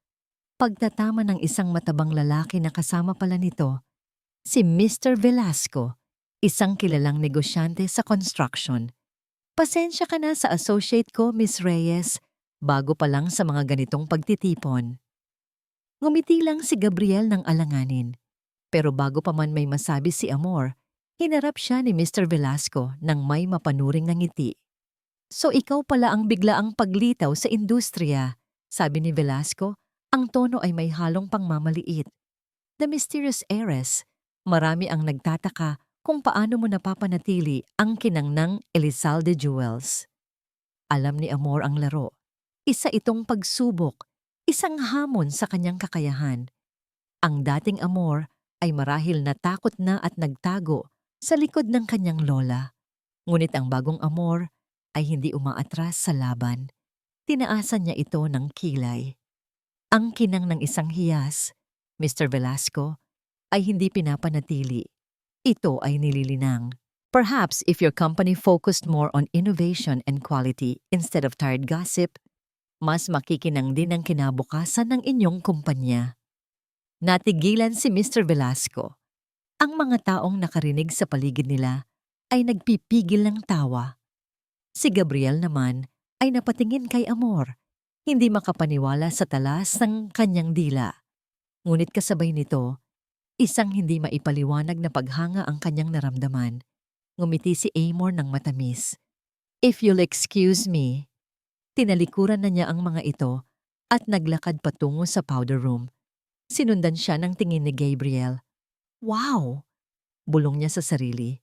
Pagtatama ng isang matabang lalaki na kasama pala nito, si Mr. Velasco, isang kilalang negosyante sa construction. Pasensya ka na sa associate ko, Miss Reyes, bago pa lang sa mga ganitong pagtitipon. Ngumiti lang si Gabriel ng alanganin, pero bago pa man may masabi si Amor, hinarap siya ni Mr. Velasco ng may mapanuring na ngiti. So ikaw pala ang biglaang paglitaw sa industriya, sabi ni Velasco, ang tono ay may halong pangmamaliit. The mysterious heiress, marami ang nagtataka kung paano mo napapanatili ang kinangnang Elizalde Jewels. Alam ni Amor ang laro. Isa itong pagsubok, isang hamon sa kanyang kakayahan. Ang dating Amor ay marahil natakot na at nagtago sa likod ng kanyang lola. Ngunit ang bagong Amor ay hindi umaatras sa laban. Tinaasan niya ito ng kilay. Ang kinang ng isang hiyas, Mr. Velasco, ay hindi pinapanatili. Ito ay nililinang. Perhaps if your company focused more on innovation and quality instead of tired gossip, mas makikinang din ang kinabukasan ng inyong kumpanya. Natigilan si Mr. Velasco. Ang mga taong nakarinig sa paligid nila ay nagpipigil ng tawa. Si Gabriel naman ay napatingin kay Amor, hindi makapaniwala sa talas ng kanyang dila. Ngunit kasabay nito, isang hindi maipaliwanag na paghanga ang kanyang naramdaman. Ngumiti si Amor ng matamis. If you'll excuse me, tinalikuran na niya ang mga ito at naglakad patungo sa powder room. Sinundan siya ng tingin ni Gabriel. Wow! Bulong niya sa sarili.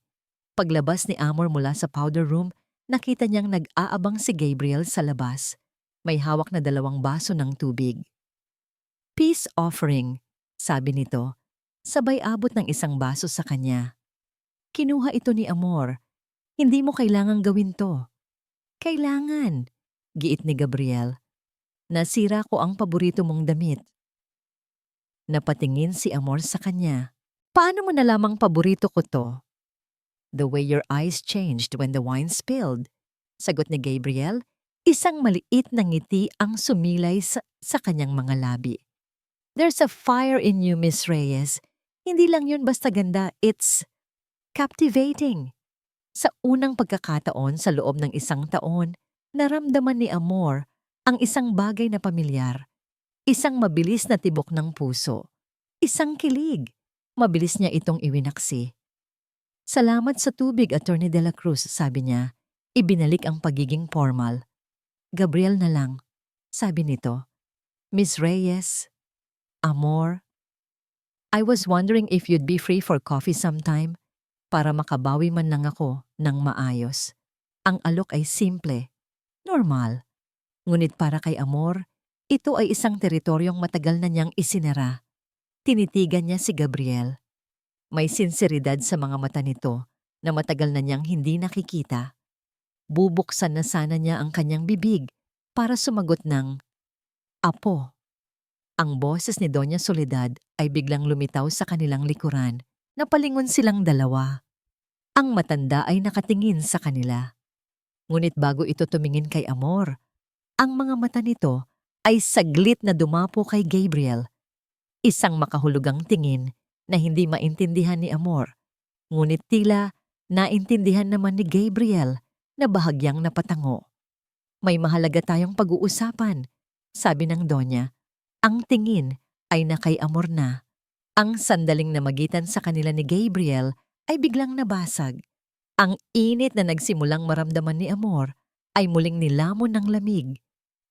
Paglabas ni Amor mula sa powder room, nakita niyang nag-aabang si Gabriel sa labas. May hawak na 2 baso ng tubig. Peace offering, sabi nito. Sabay abot ng 1 baso sa kanya. Kinuha ito ni Amor. Hindi mo kailangang gawin to. Kailangan, giit ni Gabriel. Nasira ko ang paborito mong damit. Napatingin si Amor sa kanya. Paano mo nalamang paborito ko to? The way your eyes changed when the wine spilled. Sagot ni Gabriel, isang maliit na ngiti ang sumilay sa kanyang mga labi. There's a fire in you, Miss Reyes. Hindi lang yun basta ganda, it's captivating. Sa unang pagkakataon sa loob ng 1 taon, naramdaman ni Amor ang isang bagay na pamilyar. Isang mabilis na tibok ng puso. Isang kilig. Mabilis niya itong iwinaksi. Salamat sa tubig, Attorney De La Cruz, sabi niya. Ibinalik ang pagiging formal. Gabriel na lang, sabi nito. Miss Reyes, Amor, I was wondering if you'd be free for coffee sometime para makabawi man lang ako ng maayos. Ang alok ay simple, normal. Ngunit para kay Amor, ito ay isang teritoryong matagal na niyang isinara. Tinitigan niya si Gabriel. May sinseridad sa mga mata nito na matagal na niyang hindi nakikita. Bubuksan na sana niya ang kanyang bibig para sumagot ng, Apo. Ang boses ni Doña Soledad ay biglang lumitaw sa kanilang likuran. Napalingon silang dalawa. Ang matanda ay nakatingin sa kanila. Ngunit bago ito tumingin kay Amor, ang mga mata nito ay saglit na dumapo kay Gabriel. Isang makahulugang tingin na hindi maintindihan ni Amor. Ngunit tila naintindihan naman ni Gabriel na bahagyang napatango. May mahalaga tayong pag-uusapan, sabi ng Donya. Ang tingin ay na kay Amor na. Ang sandaling namagitan sa kanila ni Gabriel ay biglang nabasag. Ang init na nagsimulang maramdaman ni Amor ay muling nilamon ng lamig.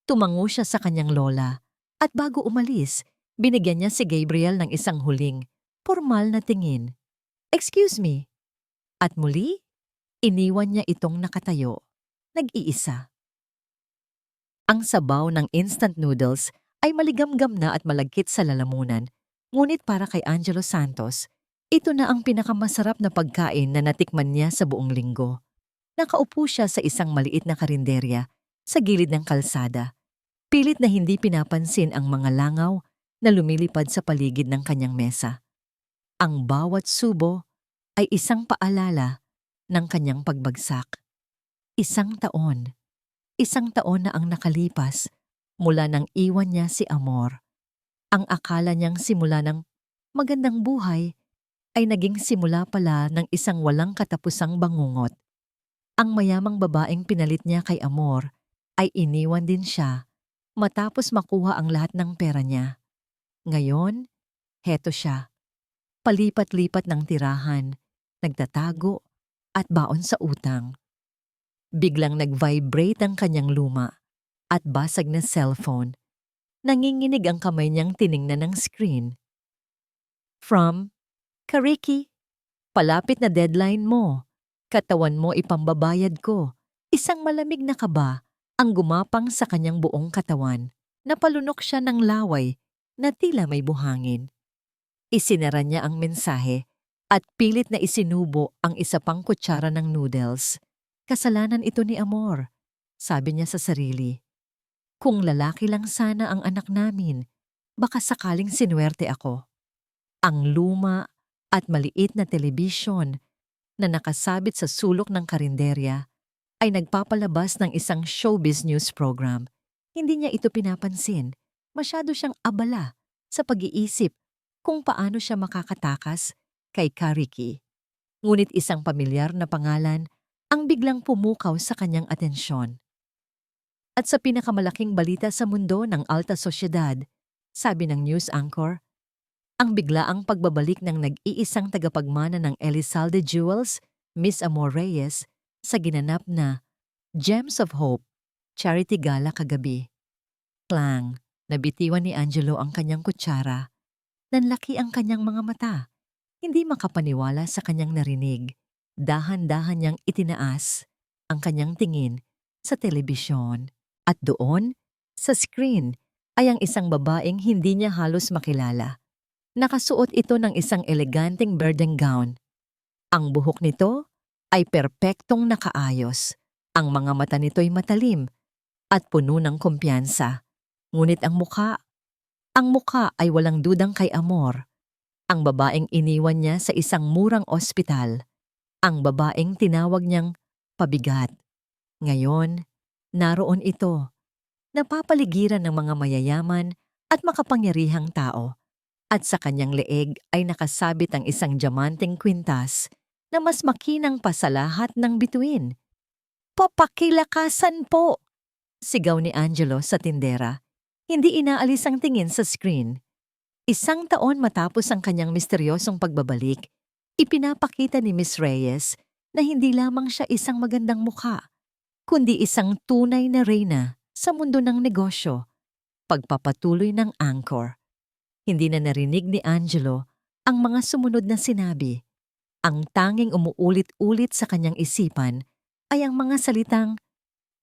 Tumango siya sa kanyang lola at bago umalis, binigyan niya si Gabriel ng isang huling, formal na tingin. Excuse me. At muli, iniwan niya itong nakatayo, nag-iisa. Ang sabaw ng instant noodles ay maligamgam na at malagkit sa lalamunan, ngunit para kay Angelo Santos, ito na ang pinakamasarap na pagkain na natikman niya sa buong linggo. Nakaupo siya sa isang maliit na karinderya sa gilid ng kalsada. Pilit na hindi pinapansin ang mga langaw na lumilipad sa paligid ng kanyang mesa. Ang bawat subo ay isang paalala ng kanyang pagbagsak. 1 taon. 1 taon na ang nakalipas mula nang iwan niya si Amor. Ang akala niyang simula ng magandang buhay ay naging simula pala ng isang walang katapusang bangungot. Ang mayamang babaeng pinalit niya kay Amor ay iniwan din siya matapos makuha ang lahat ng pera niya. Ngayon, heto siya. Palipat-lipat ng tirahan, nagtatago at baon sa utang. Biglang nag-vibrate ang kanyang luma at basag na cellphone. Nanginginig ang kamay niyang tiningnan ng screen. From Kariki, palapit na deadline mo. Katawan mo ipambabayad ko. Isang malamig na kaba ang gumapang sa kanyang buong katawan. Napalunok siya ng laway na tila may buhangin. Isinara niya ang mensahe at pilit na isinubo ang 1 pang kutsara ng noodles. Kasalanan ito ni Amor, sabi niya sa sarili. Kung lalaki lang sana ang anak namin, baka sakaling sinuwerte ako. Ang luma at maliit na telebisyon na nakasabit sa sulok ng karinderya ay nagpapalabas ng isang showbiz news program. Hindi niya ito pinapansin. Masyado siyang abala sa pag-iisip kung paano siya makakatakas kay Kariki. Ngunit isang pamilyar na pangalan ang biglang pumukaw sa kanyang atensyon. At sa pinakamalaking balita sa mundo ng alta sosyedad, sabi ng news anchor, Ang biglaang pagbabalik ng nag-iisang tagapagmana ng Elizalde Jewels, Miss Amor Reyes, sa ginanap na Gems of Hope Charity Gala kagabi. Clang, nabitiwan ni Angelo ang kanyang kutsara. Nanlaki ang kanyang mga mata. Hindi makapaniwala sa kanyang narinig. Dahan-dahan niyang itinaas ang kanyang tingin sa telebisyon. At doon, sa screen, ay ang isang babaeng hindi niya halos makilala. Nakasuot ito ng isang eleganteng burden gown. Ang buhok nito ay perpektong nakaayos. Ang mga mata nito'y matalim at puno ng kumpiyansa. Ngunit ang mukha ay walang dudang kay Amor. Ang babaeng iniwan niya sa isang murang ospital. Ang babaeng tinawag niyang pabigat. Ngayon, naroon ito. Napapaligiran ng mga mayayaman at makapangyarihang tao. At sa kanyang leeg ay nakasabit ang isang diamanteng kwintas na mas makinang pa sa lahat ng bituin. "Papakilakasan po!" sigaw ni Angelo sa tindera. Hindi inaalis ang tingin sa screen. 1 taon matapos ang kanyang misteryosong pagbabalik, ipinapakita ni Miss Reyes na hindi lamang siya isang magandang mukha, kundi isang tunay na reyna sa mundo ng negosyo. Pagpapatuloy ng anchor. Hindi na narinig ni Angelo ang mga sumunod na sinabi. Ang tanging umuulit-ulit sa kanyang isipan ay ang mga salitang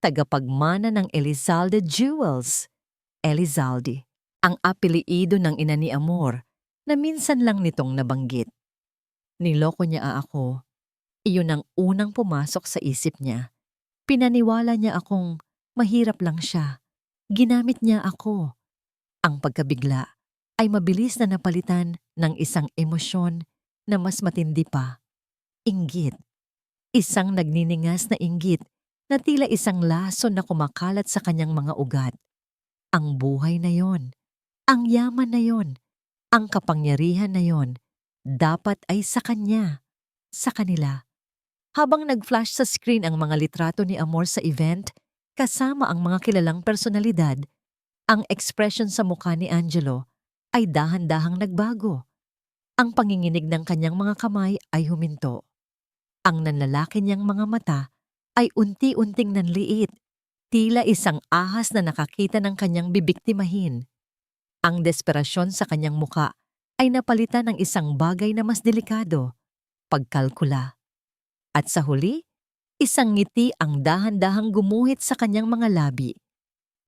tagapagmana ng Elizalde Jewels. Elizalde, ang apelyido ng ina ni Amor na minsan lang nitong nabanggit. Niloko niya ako. Iyon ang unang pumasok sa isip niya. Pinaniwala niya akong mahirap lang siya. Ginamit niya ako. Ang pagkabigla ay mabilis na napalitan ng isang emosyon na mas matindi pa. Inggit. Isang nagniningas na inggit na tila isang lason na kumakalat sa kanyang mga ugat. Ang buhay na yon, ang yaman na yon, ang kapangyarihan na yon, dapat ay sa kanya, sa kanila. Habang nag-flash sa screen ang mga litrato ni Amor sa event, kasama ang mga kilalang personalidad, ang ekspresyon sa mukha ni Angelo ay dahan-dahang nagbago. Ang panginginig ng kanyang mga kamay ay huminto. Ang nanlalaki niyang mga mata ay unti-unting nanliit, tila isang ahas na nakakita ng kanyang bibiktimahin. Ang desperasyon sa kanyang muka ay napalitan ng isang bagay na mas delikado, pagkalkula. At sa huli, isang ngiti ang dahan-dahang gumuhit sa kanyang mga labi.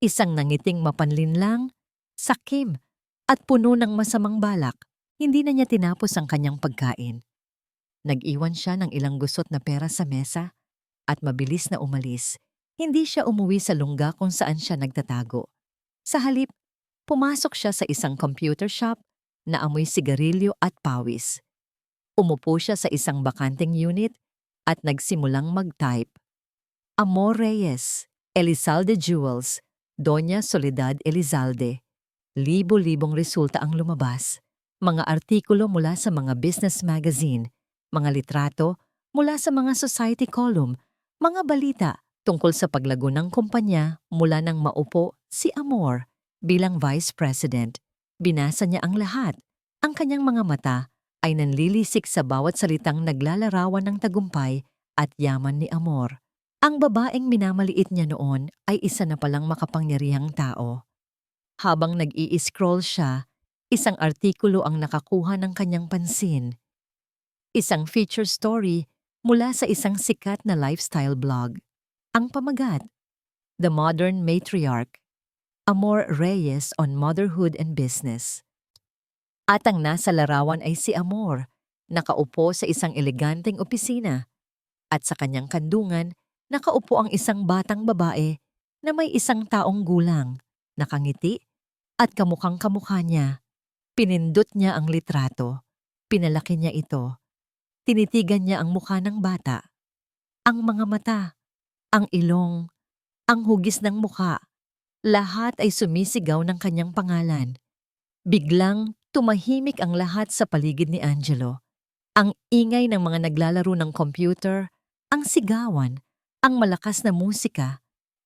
Isang nangiting mapanlinlang, sakim, at puno ng masamang balak. Hindi na niya tinapos ang kanyang pagkain. Nag-iwan siya ng ilang gusot na pera sa mesa at mabilis na umalis. Hindi siya umuwi sa lungga kung saan siya nagtatago. Sa halip, pumasok siya sa isang computer shop na amoy sigarilyo at pawis. Umupo siya sa isang bakanteng unit at nagsimulang mag-type. Amor Reyes, Elizalde Jewels, Doña Soledad Elizalde. Libo-libong resulta ang lumabas. Mga artikulo mula sa mga business magazine, mga litrato mula sa mga society column, mga balita tungkol sa paglago ng kumpanya mula nang maupo si Amor bilang Vice President. Binasa niya ang lahat. Ang kanyang mga mata ay nanlilisik sa bawat salitang naglalarawan ng tagumpay at yaman ni Amor. Ang babaeng minamaliit niya noon ay isa na palang makapangyarihang tao. Habang nag-i-scroll siya, isang artikulo ang nakakuha ng kanyang pansin. Isang feature story mula sa isang sikat na lifestyle blog. Ang pamagat, The Modern Matriarch, Amor Reyes on Motherhood and Business. At ang nasa larawan ay si Amor, nakaupo sa isang eleganteng opisina. At sa kanyang kandungan, nakaupo ang isang batang babae na may isang taong gulang, nakangiti, at kamukhang kamukha niya. Pinindot niya ang litrato. Pinalaki niya ito. Tinitigan niya ang mukha ng bata. Ang mga mata, ang ilong, ang hugis ng mukha, lahat ay sumisigaw ng kanyang pangalan. Biglang tumahimik ang lahat sa paligid ni Angelo. Ang ingay ng mga naglalaro ng computer, ang sigawan, ang malakas na musika,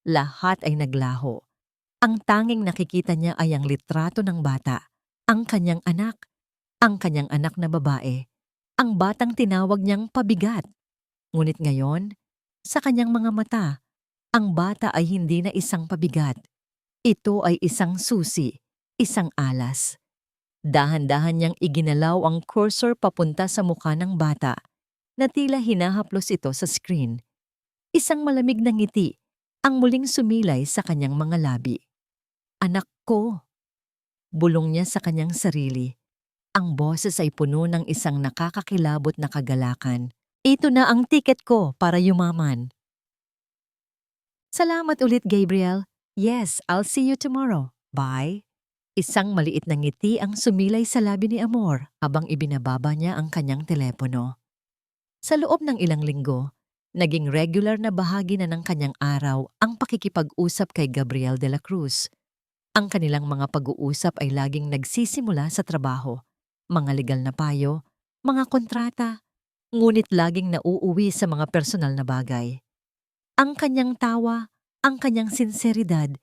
lahat ay naglaho. Ang tanging nakikita niya ay ang litrato ng bata, ang kanyang anak, ang kanyang anak na babae. Ang batang tinawag niyang pabigat. Ngunit ngayon, sa kanyang mga mata, ang bata ay hindi na isang pabigat. Ito ay isang susi, isang alas. Dahan-dahan niyang iginalaw ang cursor papunta sa mukha ng bata na tila hinahaplos ito sa screen. Isang malamig na ngiti ang muling sumilay sa kanyang mga labi. Anak ko! Bulong niya sa kanyang sarili. Ang boses ay puno ng isang nakakakilabot na kagalakan. Ito na ang tiket ko para yumaman. Salamat ulit, Gabriel. Yes, I'll see you tomorrow. Bye. Isang maliit na ngiti ang sumilay sa labi ni Amor habang ibinababa niya ang kanyang telepono. Sa loob ng ilang linggo, naging regular na bahagi na ng kanyang araw ang pakikipag-usap kay Gabriel de la Cruz. Ang kanilang mga pag-uusap ay laging nagsisimula sa trabaho, mga legal na payo, mga kontrata, ngunit laging nauuwi sa mga personal na bagay. Ang kanyang tawa, ang kanyang sinseridad,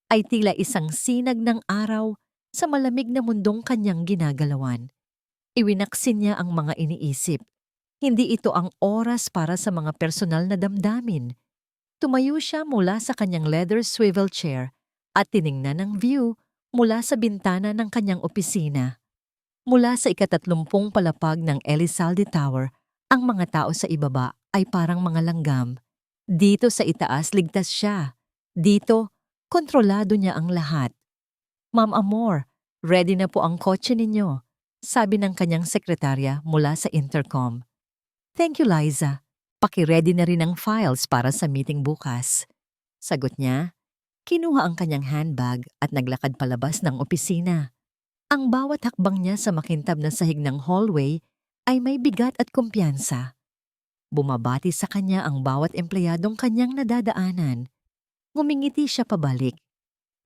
ay tila isang sinag ng araw sa malamig na mundong kanyang ginagalawan. Iwinaksin niya ang mga iniisip. Hindi ito ang oras para sa mga personal na damdamin. Tumayo siya mula sa kanyang leather swivel chair at tiningnan ang view mula sa bintana ng kanyang opisina. Mula sa ika-30 palapag ng Elizalde Tower, ang mga tao sa ibaba ay parang mga langgam. Dito sa itaas ligtas siya. Dito, kontrolado niya ang lahat. Ma'am Amor, ready na po ang kotse ninyo, sabi ng kanyang sekretarya mula sa intercom. Thank you, Liza. Paki-ready na rin ang files para sa meeting bukas. Sagot niya, kinuha ang kanyang handbag at naglakad palabas ng opisina. Ang bawat hakbang niya sa makintab na sahig ng hallway ay may bigat at kumpiyansa. Bumabati sa kanya ang bawat empleyadong kanyang nadadaanan. Ngumingiti siya pabalik.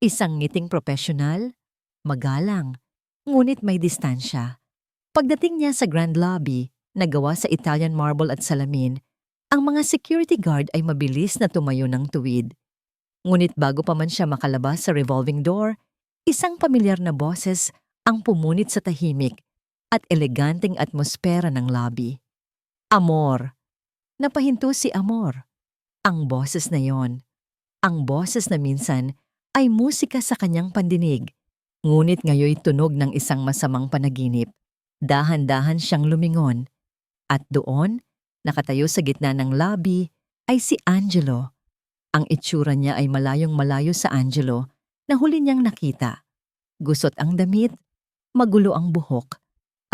Isang ngiting profesional, magalang, ngunit may distansya. Pagdating niya sa grand lobby, na gawa sa Italian marble at salamin, ang mga security guard ay mabilis na tumayo ng tuwid. Ngunit bago pa man siya makalabas sa revolving door, isang pamilyar na boses ang pumunit sa tahimik at eleganteng atmosfera ng lobby. Amor! Napahinto si Amor. Ang boses na yon. Ang boses na minsan ay musika sa kanyang pandinig, ngunit ngayoy tunog ng isang masamang panaginip. Dahan-dahan siyang lumingon. At doon, nakatayo sa gitna ng lobby, ay si Angelo. Ang itsura niya ay malayong-malayo sa Angelo na huli niyang nakita. Gusot ang damit, magulo ang buhok,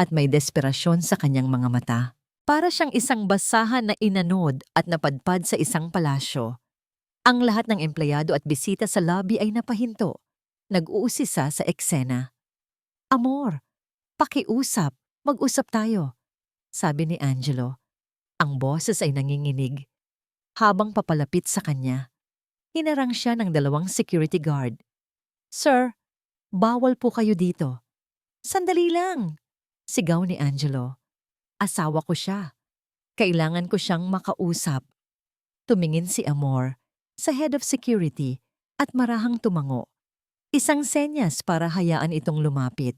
at may desperasyon sa kanyang mga mata. Para siyang isang basahan na inanod at napadpad sa isang palasyo. Ang lahat ng empleyado at bisita sa lobby ay napahinto, nag-uusisa sa eksena. Amor, pakiusap, mag-usap tayo, sabi ni Angelo. Ang boses ay nanginginig. Habang papalapit sa kanya, hinarang siya ng 2 security guard. Sir, bawal po kayo dito. Sandali lang, sigaw ni Angelo. Asawa ko siya. Kailangan ko siyang makausap. Tumingin si Amor sa head of security at marahang tumango. Isang senyas para hayaan itong lumapit.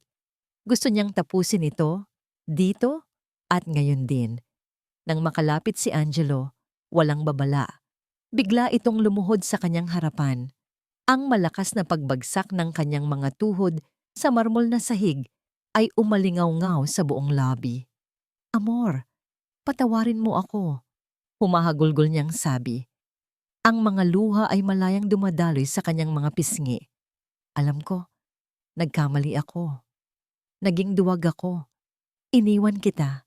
Gusto niyang tapusin ito, dito, at ngayon din. Nang makalapit si Angelo, walang babala. Bigla itong lumuhod sa kanyang harapan. Ang malakas na pagbagsak ng kanyang mga tuhod sa marmol na sahig ay umalingaw-ngaw sa buong lobby. Amor, patawarin mo ako, humahagulgol niyang sabi. Ang mga luha ay malayang dumadaloy sa kanyang mga pisngi. Alam ko, nagkamali ako. Naging duwag ako. Iniwan kita.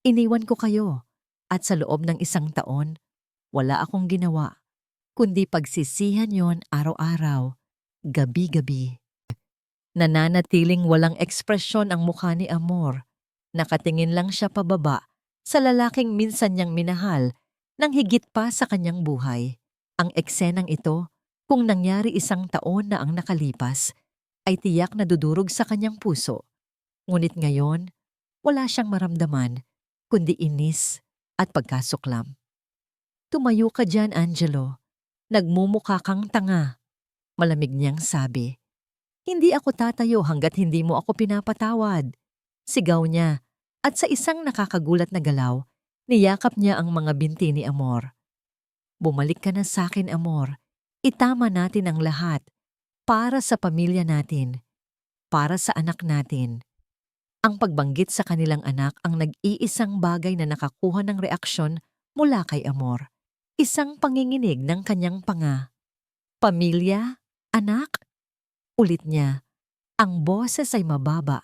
Iniwan ko kayo. At sa loob ng 1 taon, wala akong ginawa, kundi pagsisihan yon araw-araw, gabi-gabi. Nananatiling walang ekspresyon ang mukha ni Amor. Nakatingin lang siya pababa sa lalaking minsan niyang minahal nang higit pa sa kanyang buhay. Ang eksenang ito, kung nangyari 1 taon na ang nakalipas, ay tiyak na dudurog sa kanyang puso. Ngunit ngayon, wala siyang maramdaman, kundi inis at pagkasuklam. Tumayo ka dyan, Angelo. Nagmumukha kang tanga. Malamig niyang sabi. Hindi ako tatayo hanggat hindi mo ako pinapatawad. Sigaw niya, at sa isang nakakagulat na galaw, niyakap niya ang mga binti ni Amor. Bumalik ka na sa akin, Amor. Itama natin ang lahat. Para sa pamilya natin. Para sa anak natin. Ang pagbanggit sa kanilang anak ang nag-iisang bagay na nakakuha ng reaksyon mula kay Amor. Isang panginginig ng kanyang panga. Pamilya? Anak? Ulit niya. Ang boses ay mababa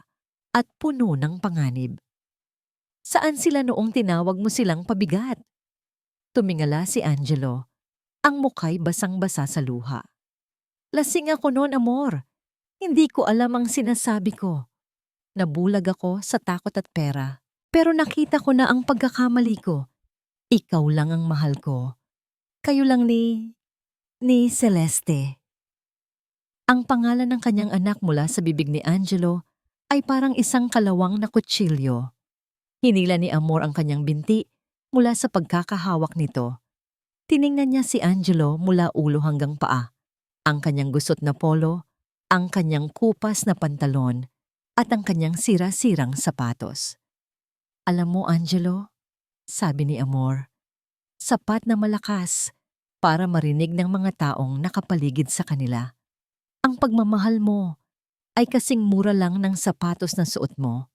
at puno ng panganib. Saan sila noong tinawag mo silang pabigat? Tumingala si Angelo. Ang mukha'y basang-basa sa luha. Lasing ako noon, Amor. Hindi ko alam ang sinasabi ko. Nabulag ako sa takot at pera. Pero nakita ko na ang pagkakamali ko. Ikaw lang ang mahal ko. Kayo lang ni Celeste. Ang pangalan ng kanyang anak mula sa bibig ni Angelo ay parang isang kalawang na kutsilyo. Hinila ni Amor ang kanyang binti mula sa pagkakahawak nito. Tiningnan niya si Angelo mula ulo hanggang paa. Ang kanyang gusot na polo, ang kanyang kupas na pantalon, at ang kanyang sira-sirang sapatos. Alam mo, Angelo, sabi ni Amor, sapat na malakas para marinig ng mga taong nakapaligid sa kanila. Ang pagmamahal mo ay kasing mura lang ng sapatos na suot mo.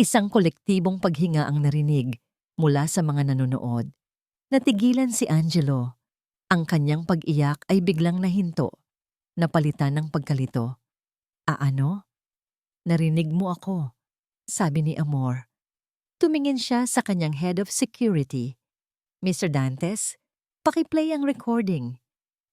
Isang kolektibong paghinga ang narinig mula sa mga nanonood. Natigilan si Angelo. Ang kanyang pag-iyak ay biglang nahinto, napalitan ng pagkalito. Ano? Narinig mo ako, sabi ni Amor. Tumingin siya sa kanyang head of security. Mr. Dantes, pakiplay ang recording.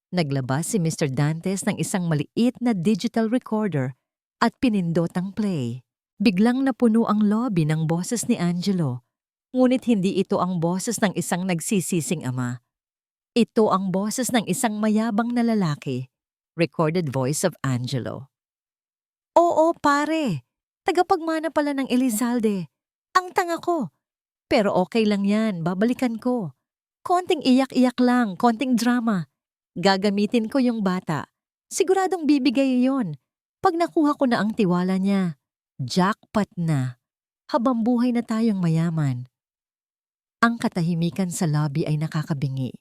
Naglabas si Mr. Dantes ng isang maliit na digital recorder at pinindot ang play. Biglang napuno ang lobby ng boses ni Angelo. Ngunit hindi ito ang boses ng isang nagsisising ama. Ito ang boses ng isang mayabang na lalaki. Recorded voice of Angelo. Oo, pare. Tagapagmana pala ng Elizalde. Ang tanga ko. Pero okay lang yan, babalikan ko. Konting iyak-iyak lang, konting drama. Gagamitin ko yung bata. Siguradong bibigay yon. Pag nakuha ko na ang tiwala niya, jackpot na. Habang buhay na tayong mayaman. Ang katahimikan sa lobby ay nakakabingi.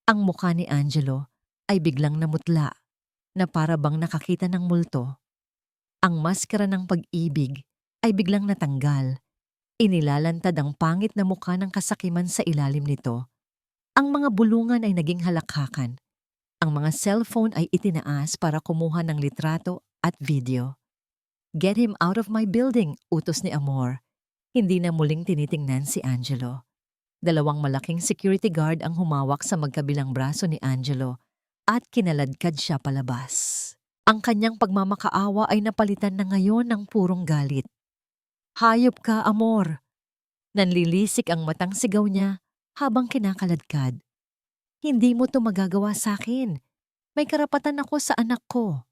Ang mukha ni Angelo ay biglang namutla na para bang nakakita ng multo. Ang maskara ng pag-ibig ay biglang natanggal. Inilalantad ang pangit na mukha ng kasakiman sa ilalim nito. Ang mga bulungan ay naging halakhakan. Ang mga cellphone ay itinaas para kumuha ng litrato at video. Get him out of my building, utos ni Amor. Hindi na muling tinitingnan si Angelo. Dalawang malaking security guard ang humawak sa magkabilang braso ni Angelo at kinaladkad siya palabas. Ang kanyang pagmamakaawa ay napalitan na ngayon ng purong galit. Hayop ka, Amor! Nanlilisik ang matang sigaw niya habang kinakaladkad. Hindi mo to magagawa sa akin. May karapatan ako sa anak ko.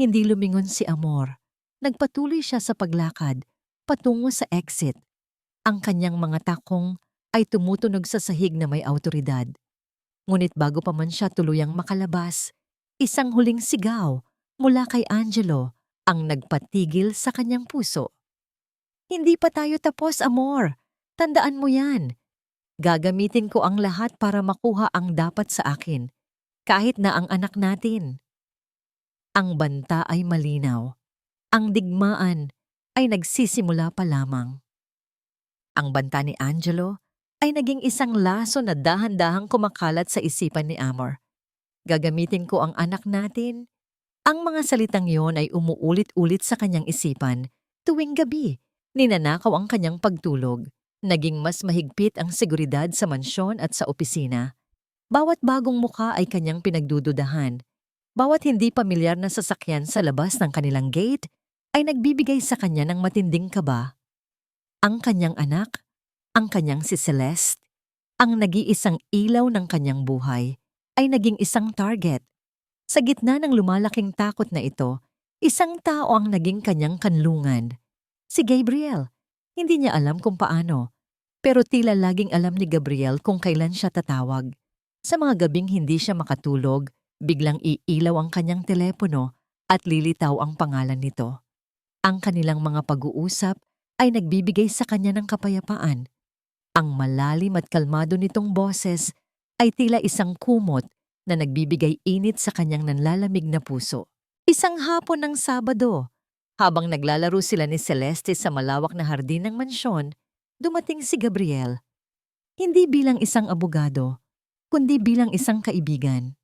Hindi lumingon si Amor. Nagpatuloy siya sa paglakad, patungo sa exit. Ang kanyang mga takong ay tumutunog sa sahig na may awtoridad. Ngunit bago pa man siya tuluyang makalabas, isang huling sigaw mula kay Angelo ang nagpatigil sa kanyang puso. Hindi pa tayo tapos, Amor. Tandaan mo yan. Gagamitin ko ang lahat para makuha ang dapat sa akin, kahit na ang anak natin. Ang banta ay malinaw. Ang digmaan ay nagsisimula pa lamang. Ang banta ni Angelo ay naging isang laso na dahan-dahang kumakalat sa isipan ni Amor. Gagamitin ko ang anak natin. Ang mga salitang yon ay umuulit-ulit sa kanyang isipan tuwing gabi. Ninanakaw ang kanyang pagtulog. Naging mas mahigpit ang seguridad sa mansyon at sa opisina. Bawat bagong mukha ay kanyang pinagdududahan. Bawat hindi pamilyar na sasakyan sa labas ng kanilang gate ay nagbibigay sa kanya ng matinding kaba. Ang kanyang anak, ang kanyang si Celeste, ang nag-iisang ilaw ng kanyang buhay, ay naging isang target. Sa gitna ng lumalaking takot na ito, isang tao ang naging kanyang kanlungan. Si Gabriel. Hindi niya alam kung paano, pero tila laging alam ni Gabriel kung kailan siya tatawag. Sa mga gabing hindi siya makatulog, biglang iilaw ang kanyang telepono at lilitaw ang pangalan nito. Ang kanilang mga pag-uusap ay nagbibigay sa kanya ng kapayapaan. Ang malalim at kalmado nitong boses ay tila isang kumot na nagbibigay init sa kanyang nanlalamig na puso. Isang hapon ng Sabado, habang naglalaro sila ni Celeste sa malawak na hardin ng mansyon, dumating si Gabriel. Hindi bilang isang abogado, kundi bilang isang kaibigan.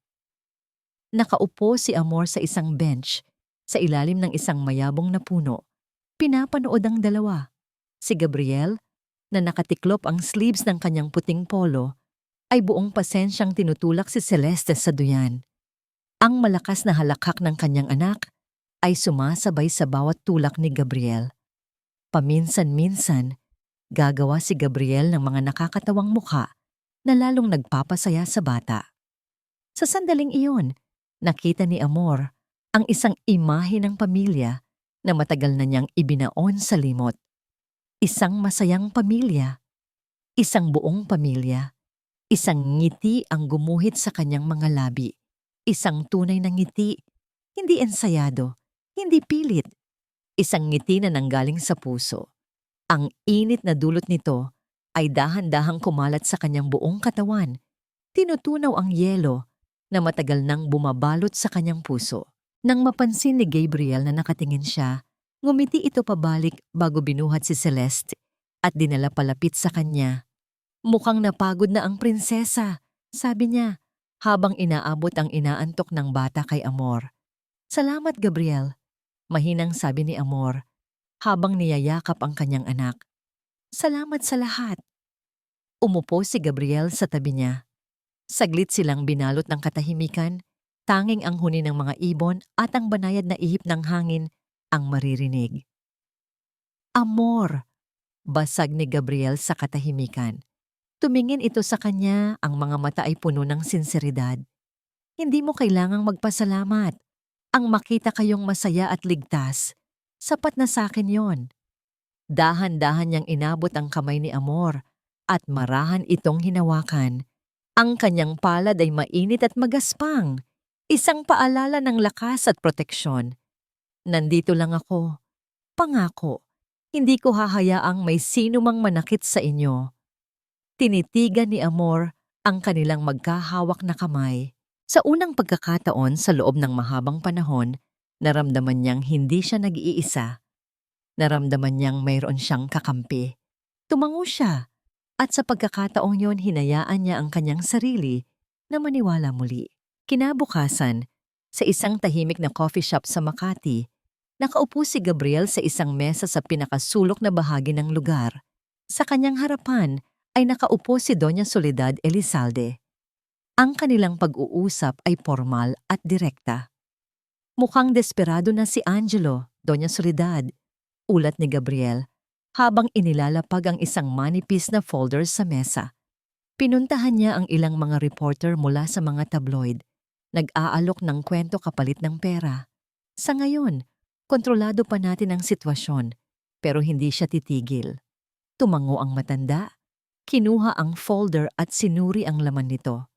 Nakaupo si Amor sa isang bench sa ilalim ng isang mayabong na puno. Pinapanood ang dalawa. Si Gabriel, na nakatiklop ang sleeves ng kanyang puting polo, ay buong pasensyang tinutulak si Celeste sa duyan. Ang malakas na halakhak ng kanyang anak ay sumasabay sa bawat tulak ni Gabriel. Paminsan-minsan, gagawa si Gabriel ng mga nakakatawang mukha na lalong nagpapasaya sa bata. Sa sandaling iyon, nakita ni Amor ang isang imahe ng pamilya na matagal na niyang ibinaon sa limot. Isang masayang pamilya, isang buong pamilya, isang ngiti ang gumuhit sa kanyang mga labi, isang tunay na ngiti, hindi ensayado, hindi pilit, isang ngiti na nanggaling sa puso. Ang init na dulot nito ay dahan-dahang kumalat sa kanyang buong katawan, tinutunaw ang yelo na matagal nang bumabalot sa kanyang puso. Nang mapansin ni Gabriel na nakatingin siya, ngumiti ito pabalik bago binuhat si Celeste at dinala palapit sa kanya. Mukhang napagod na ang prinsesa, sabi niya, habang inaabot ang inaantok ng bata kay Amor. Salamat, Gabriel, mahinang sabi ni Amor, habang niyayakap ang kanyang anak. Salamat sa lahat. Umupo si Gabriel sa tabi niya. Saglit silang binalot ng katahimikan, tanging ang huni ng mga ibon at ang banayad na ihip ng hangin ang maririnig. Amor, basag ni Gabriel sa katahimikan. Tumingin ito sa kanya, ang mga mata ay puno ng sinseridad. Hindi mo kailangang magpasalamat. Ang makita kayong masaya at ligtas, sapat na sa akin yon. Dahan-dahan niyang inabot ang kamay ni Amor at marahan itong hinawakan. Ang kanyang palad ay mainit at magaspang, isang paalala ng lakas at proteksyon. Nandito lang ako. Pangako, hindi ko hahayaang may sino mang manakit sa inyo. Tinitigan ni Amor ang kanilang magkahawak na kamay. Sa unang pagkakataon sa loob ng mahabang panahon, naramdaman niyang hindi siya nag-iisa. Naramdaman niyang mayroon siyang kakampi. Tumango siya, at sa pagkakataong yon hinayaan niya ang kanyang sarili na maniwala muli. Kinabukasan, sa isang tahimik na coffee shop sa Makati, nakaupo si Gabriel sa isang mesa sa pinakasulok na bahagi ng lugar. Sa kanyang harapan ay nakaupo si Doña Soledad Elizalde. Ang kanilang pag-uusap ay formal at direkta. Mukhang desperado na si Angelo, Doña Soledad, ulat ni Gabriel, habang inilalapag ang isang manipis na folder sa mesa. Pinuntahan niya ang ilang mga reporter mula sa mga tabloid. Nag-aalok ng kwento kapalit ng pera. Sa ngayon, kontrolado pa natin ang sitwasyon, pero hindi siya titigil. Tumango ang matanda, kinuha ang folder at sinuri ang laman nito.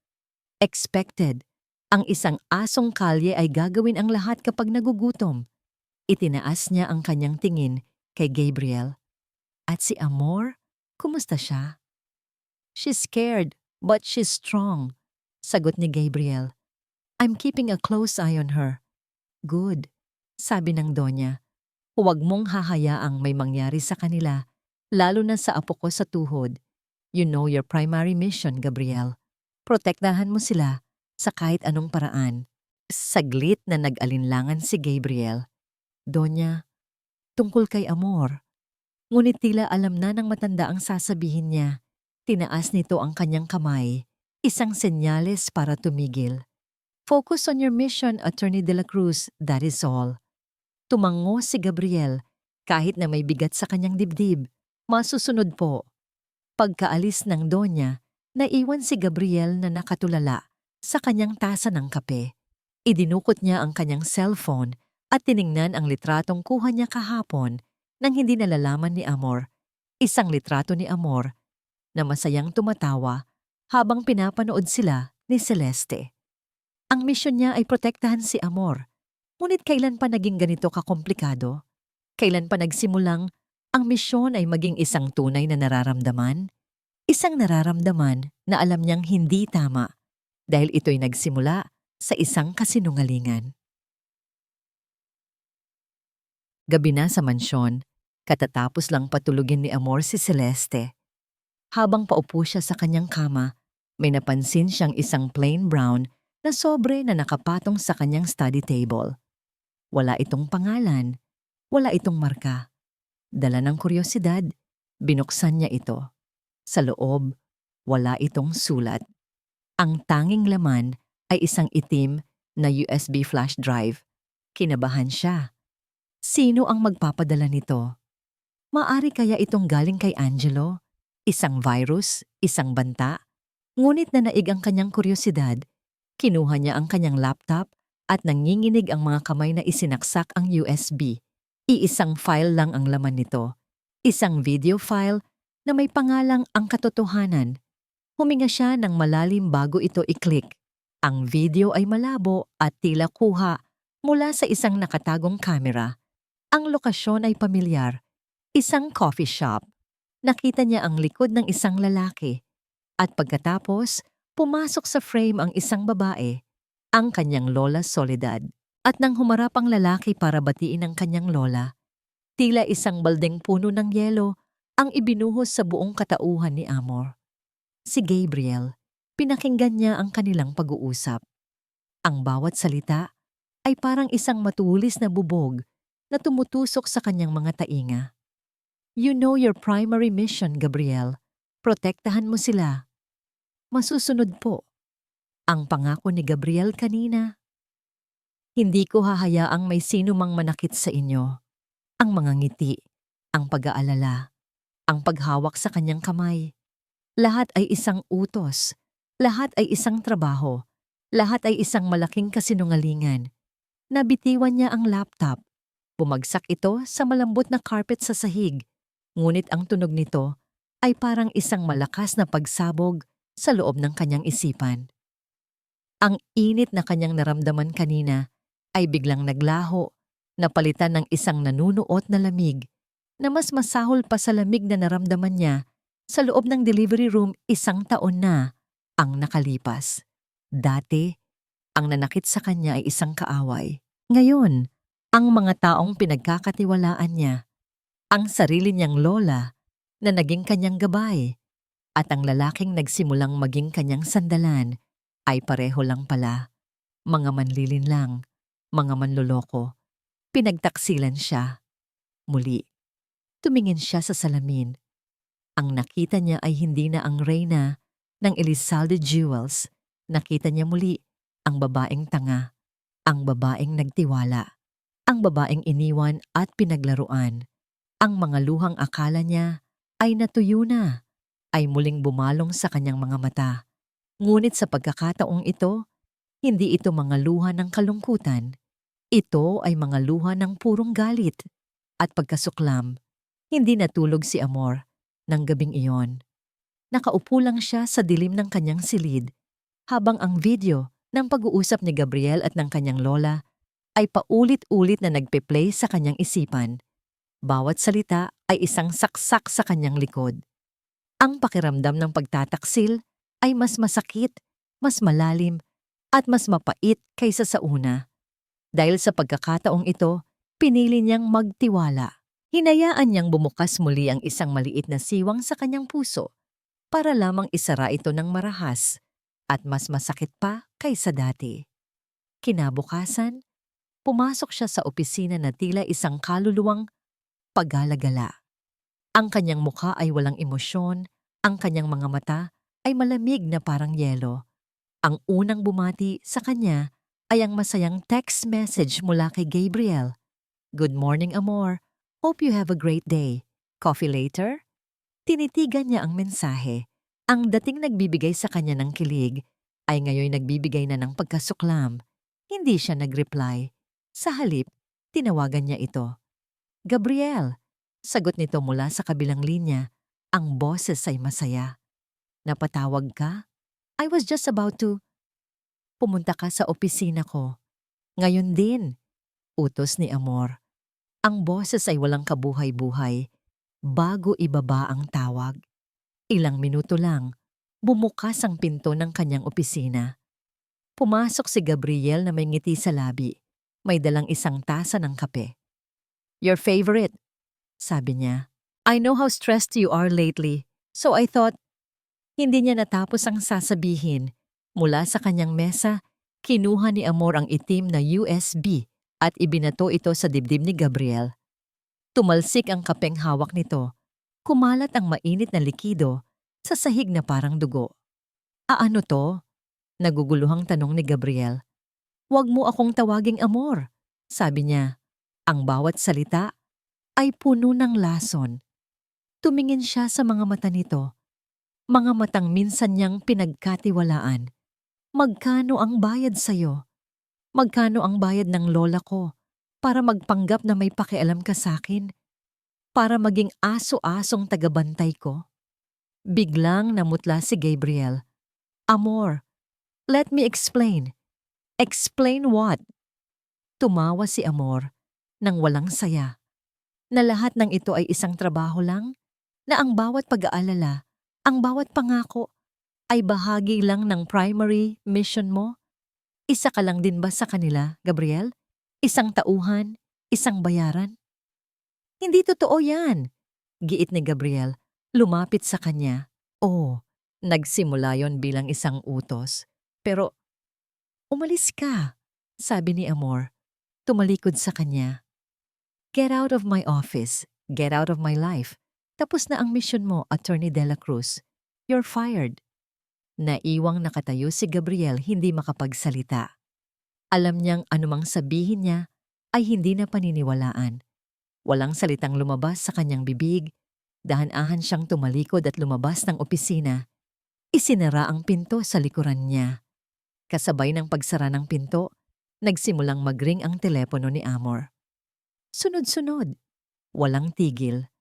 Expected, ang isang asong kalye ay gagawin ang lahat kapag nagugutom. Itinaas niya ang kanyang tingin kay Gabriel. At si Amor, kumusta siya? She's scared, but she's strong, sagot ni Gabriel. I'm keeping a close eye on her. Good, sabi ng Donya. Huwag mong hahayaang may mangyari sa kanila, lalo na sa apo ko sa tuhod. You know your primary mission, Gabriel. Protektahan mo sila sa kahit anong paraan. Saglit na nag-alinlangan si Gabriel. Donya, tungkol kay Amor. Ngunit tila alam na ng matanda ang sasabihin niya. Tinaas nito ang kanyang kamay, isang senyales para tumigil. Focus on your mission, Attorney De La Cruz, that is all. Tumango si Gabriel, kahit na may bigat sa kanyang dibdib. Masusunod po. Pagkaalis ng Donya, naiwan si Gabriel na nakatulala sa kanyang tasa ng kape. Idinukot niya ang kanyang cellphone at tiningnan ang litratong kuha niya kahapon nang hindi nalalaman ni Amor. Isang litrato ni Amor na masayang tumatawa habang pinapanood sila ni Celeste. Ang misyon niya ay protektahan si Amor. Ngunit kailan pa naging ganito kakomplikado? Kailan pa nagsimulang ang misyon ay maging isang tunay na nararamdaman? Isang nararamdaman na alam niyang hindi tama dahil ito'y nagsimula sa isang kasinungalingan. Gabi na sa mansyon, katatapos lang patulugin ni Amor si Celeste. Habang paupo siya sa kanyang kama, may napansin siyang isang plain brown na sobre na nakapatong sa kanyang study table. Wala itong pangalan, wala itong marka. Dala ng kuryosidad, binuksan niya ito. Sa loob, wala itong sulat. Ang tanging laman ay isang itim na USB flash drive. Kinabahan siya. Sino ang magpapadala nito? Maari kaya itong galing kay Angelo? Isang virus? Isang banta? Ngunit nanaig ang kanyang kuryosidad. Kinuha niya ang kanyang laptop at nanginginig ang mga kamay na isinaksak ang USB. Iisang file lang ang laman nito. Isang video file na may pangalang Ang Katotohanan. Huminga siya ng malalim bago ito i-click. Ang video ay malabo at tila kuha mula sa isang nakatagong kamera. Ang lokasyon ay pamilyar. Isang coffee shop. Nakita niya ang likod ng isang lalaki. At pagkatapos, pumasok sa frame ang isang babae, ang kanyang lola Soledad. At nang humarap ang lalaki para batiin ang kanyang lola, tila isang baldeng puno ng yelo ang ibinuhos sa buong katauhan ni Amor. Si Gabriel, pinakinggan niya ang kanilang pag-uusap. Ang bawat salita ay parang isang matulis na bubog na tumutusok sa kanyang mga tainga. You know your primary mission, Gabriel. Protektahan mo sila. Masusunod po. Ang pangako ni Gabriel kanina. Hindi ko hahayaang may sino mang manakit sa inyo. Ang mga ngiti, ang pag-aalala, ang paghawak sa kanyang kamay. Lahat ay isang utos. Lahat ay isang trabaho. Lahat ay isang malaking kasinungalingan. Nabitiwan niya ang laptop. Bumagsak ito sa malambot na carpet sa sahig. Ngunit ang tunog nito ay parang isang malakas na pagsabog sa loob ng kanyang isipan. Ang init na kanyang naramdaman kanina ay biglang naglaho, napalitan ng isang nanunuot na lamig na mas masahol pa sa lamig na naramdaman niya sa loob ng delivery room 1 taon na ang nakalipas. Dati, ang nanakit sa kanya ay isang kaaway. Ngayon, ang mga taong pinagkakatiwalaan niya, ang sarili niyang lola na naging kanyang gabay, at ang lalaking nagsimulang maging kanyang sandalan ay pareho lang pala. Mga manlilin lang, mga manloloko. Pinagtaksilan siya. Muli, tumingin siya sa salamin. Ang nakita niya ay hindi na ang reyna ng Elizalde Jewels. Nakita niya muli ang babaeng tanga, ang babaeng nagtiwala, ang babaeng iniwan at pinaglaruan. Ang mga luhang akala niya ay natuyo na, ay muling bumalong sa kanyang mga mata. Ngunit sa pagkakataong ito, hindi ito mga luha ng kalungkutan. Ito ay mga luha ng purong galit at pagkasuklam. Hindi natulog si Amor ng gabing iyon. Nakaupo lang siya sa dilim ng kanyang silid habang ang video ng pag-uusap ni Gabriel at ng kanyang lola ay paulit-ulit na nagpe-play sa kanyang isipan. Bawat salita ay isang saksak sa kanyang likod. Ang pakiramdam ng pagtataksil ay mas masakit, mas malalim, at mas mapait kaysa sa una. Dahil sa pagkakataong ito, pinili niyang magtiwala. Hinayaan niyang bumukas muli ang isang maliit na siwang sa kanyang puso para lamang isara ito ng marahas at mas masakit pa kaysa dati. Kinabukasan, pumasok siya sa opisina na tila isang kaluluwang paggalagala. Ang kanyang mukha ay walang emosyon, ang kanyang mga mata ay malamig na parang yelo. Ang unang bumati sa kanya ay ang masayang text message mula kay Gabriel. Good morning, Amor. Hope you have a great day. Coffee later? Tinitigan niya ang mensahe. Ang dating nagbibigay sa kanya ng kilig ay ngayon nagbibigay na ng pagkasuklam. Hindi siya nag-reply. Sa halip, tinawagan niya ito. Gabriel, sagot nito mula sa kabilang linya. Ang boses ay masaya. Napatawag ka? I was just about to. Pumunta ka sa opisina ko. Ngayon din, utos ni Amor. Ang boses ay walang kabuhay-buhay bago ibaba ang tawag. Ilang minuto lang, bumukas ang pinto ng kanyang opisina. Pumasok si Gabriel na may ngiti sa labi. May dalang isang tasa ng kape. "Your favorite," sabi niya. "I know how stressed you are lately, so I thought..." Hindi niya natapos ang sasabihin. Mula sa kanyang mesa, kinuha ni Amor ang itim na USB at ibinato ito sa dibdib ni Gabriel. Tumalsik ang kapeng hawak nito. Kumalat ang mainit na likido sa sahig na parang dugo. "Ano to?" Naguguluhang tanong ni Gabriel. "Huwag mo akong tawaging Amor," sabi niya. Ang bawat salita ay puno ng lason. Tumingin siya sa mga mata nito. Mga matang minsan niyang pinagkatiwalaan. "Magkano ang bayad sa'yo? Magkano ang bayad ng lola ko para magpanggap na may pakialam ka sa'kin? Para maging aso-asong tagabantay ko?" Biglang namutla si Gabriel. "Amor, let me explain." "Explain what?" Tumawa si Amor nang walang saya. Na lahat ng ito ay isang trabaho lang? Na ang bawat pag-aalala, ang bawat pangako, ay bahagi lang ng primary mission mo? Isa ka lang din ba sa kanila, Gabriel? Isang tauhan? Isang bayaran? "Hindi totoo yan," giit ni Gabriel. Lumapit sa kanya. "Oh, nagsimula yon bilang isang utos. Pero, umalis ka," sabi ni Amor. Tumalikod sa kanya. "Get out of my office. Get out of my life. Tapos na ang mission mo, Attorney De La Cruz. You're fired." Naiwang nakatayo si Gabriel, hindi makapagsalita. Alam niyang anumang sabihin niya ay hindi na paniniwalaan. Walang salitang lumabas sa kanyang bibig. Dahan-ahan siyang tumalikod at lumabas ng opisina. Isinara ang pinto sa likuran niya. Kasabay ng pagsara ng pinto, nagsimulang magring ang telepono ni Amor. Sunod-sunod, walang tigil,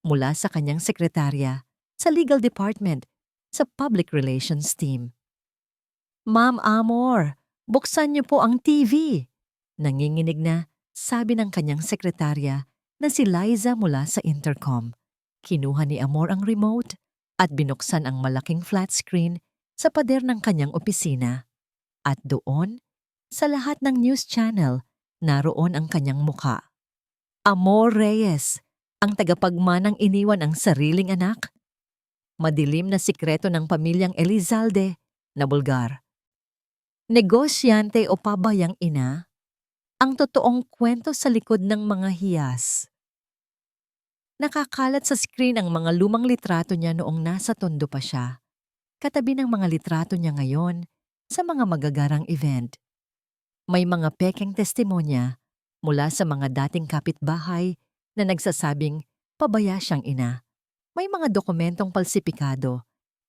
mula sa kanyang sekretarya, sa legal department, sa public relations team. "Ma'am Amor, buksan niyo po ang TV." Nanginginig na, sabi ng kanyang sekretarya na si Liza mula sa intercom. Kinuha ni Amor ang remote at binuksan ang malaking flat screen sa pader ng kanyang opisina. At doon, sa lahat ng news channel, naroon ang kanyang muka. Amor Reyes, ang tagapagmanang iniwan ang sariling anak. Madilim na sikreto ng pamilyang Elizalde na bulgar. Negosyante o pabayang ina, ang totoong kwento sa likod ng mga hiyas. Nakakalat sa screen ang mga lumang litrato niya noong nasa tondo pa siya, katabi ng mga litrato niya ngayon sa mga magagarang event. May mga pekeng testimonya mula sa mga dating kapitbahay na nagsasabing pabaya siyang ina. May mga dokumentong palsipikado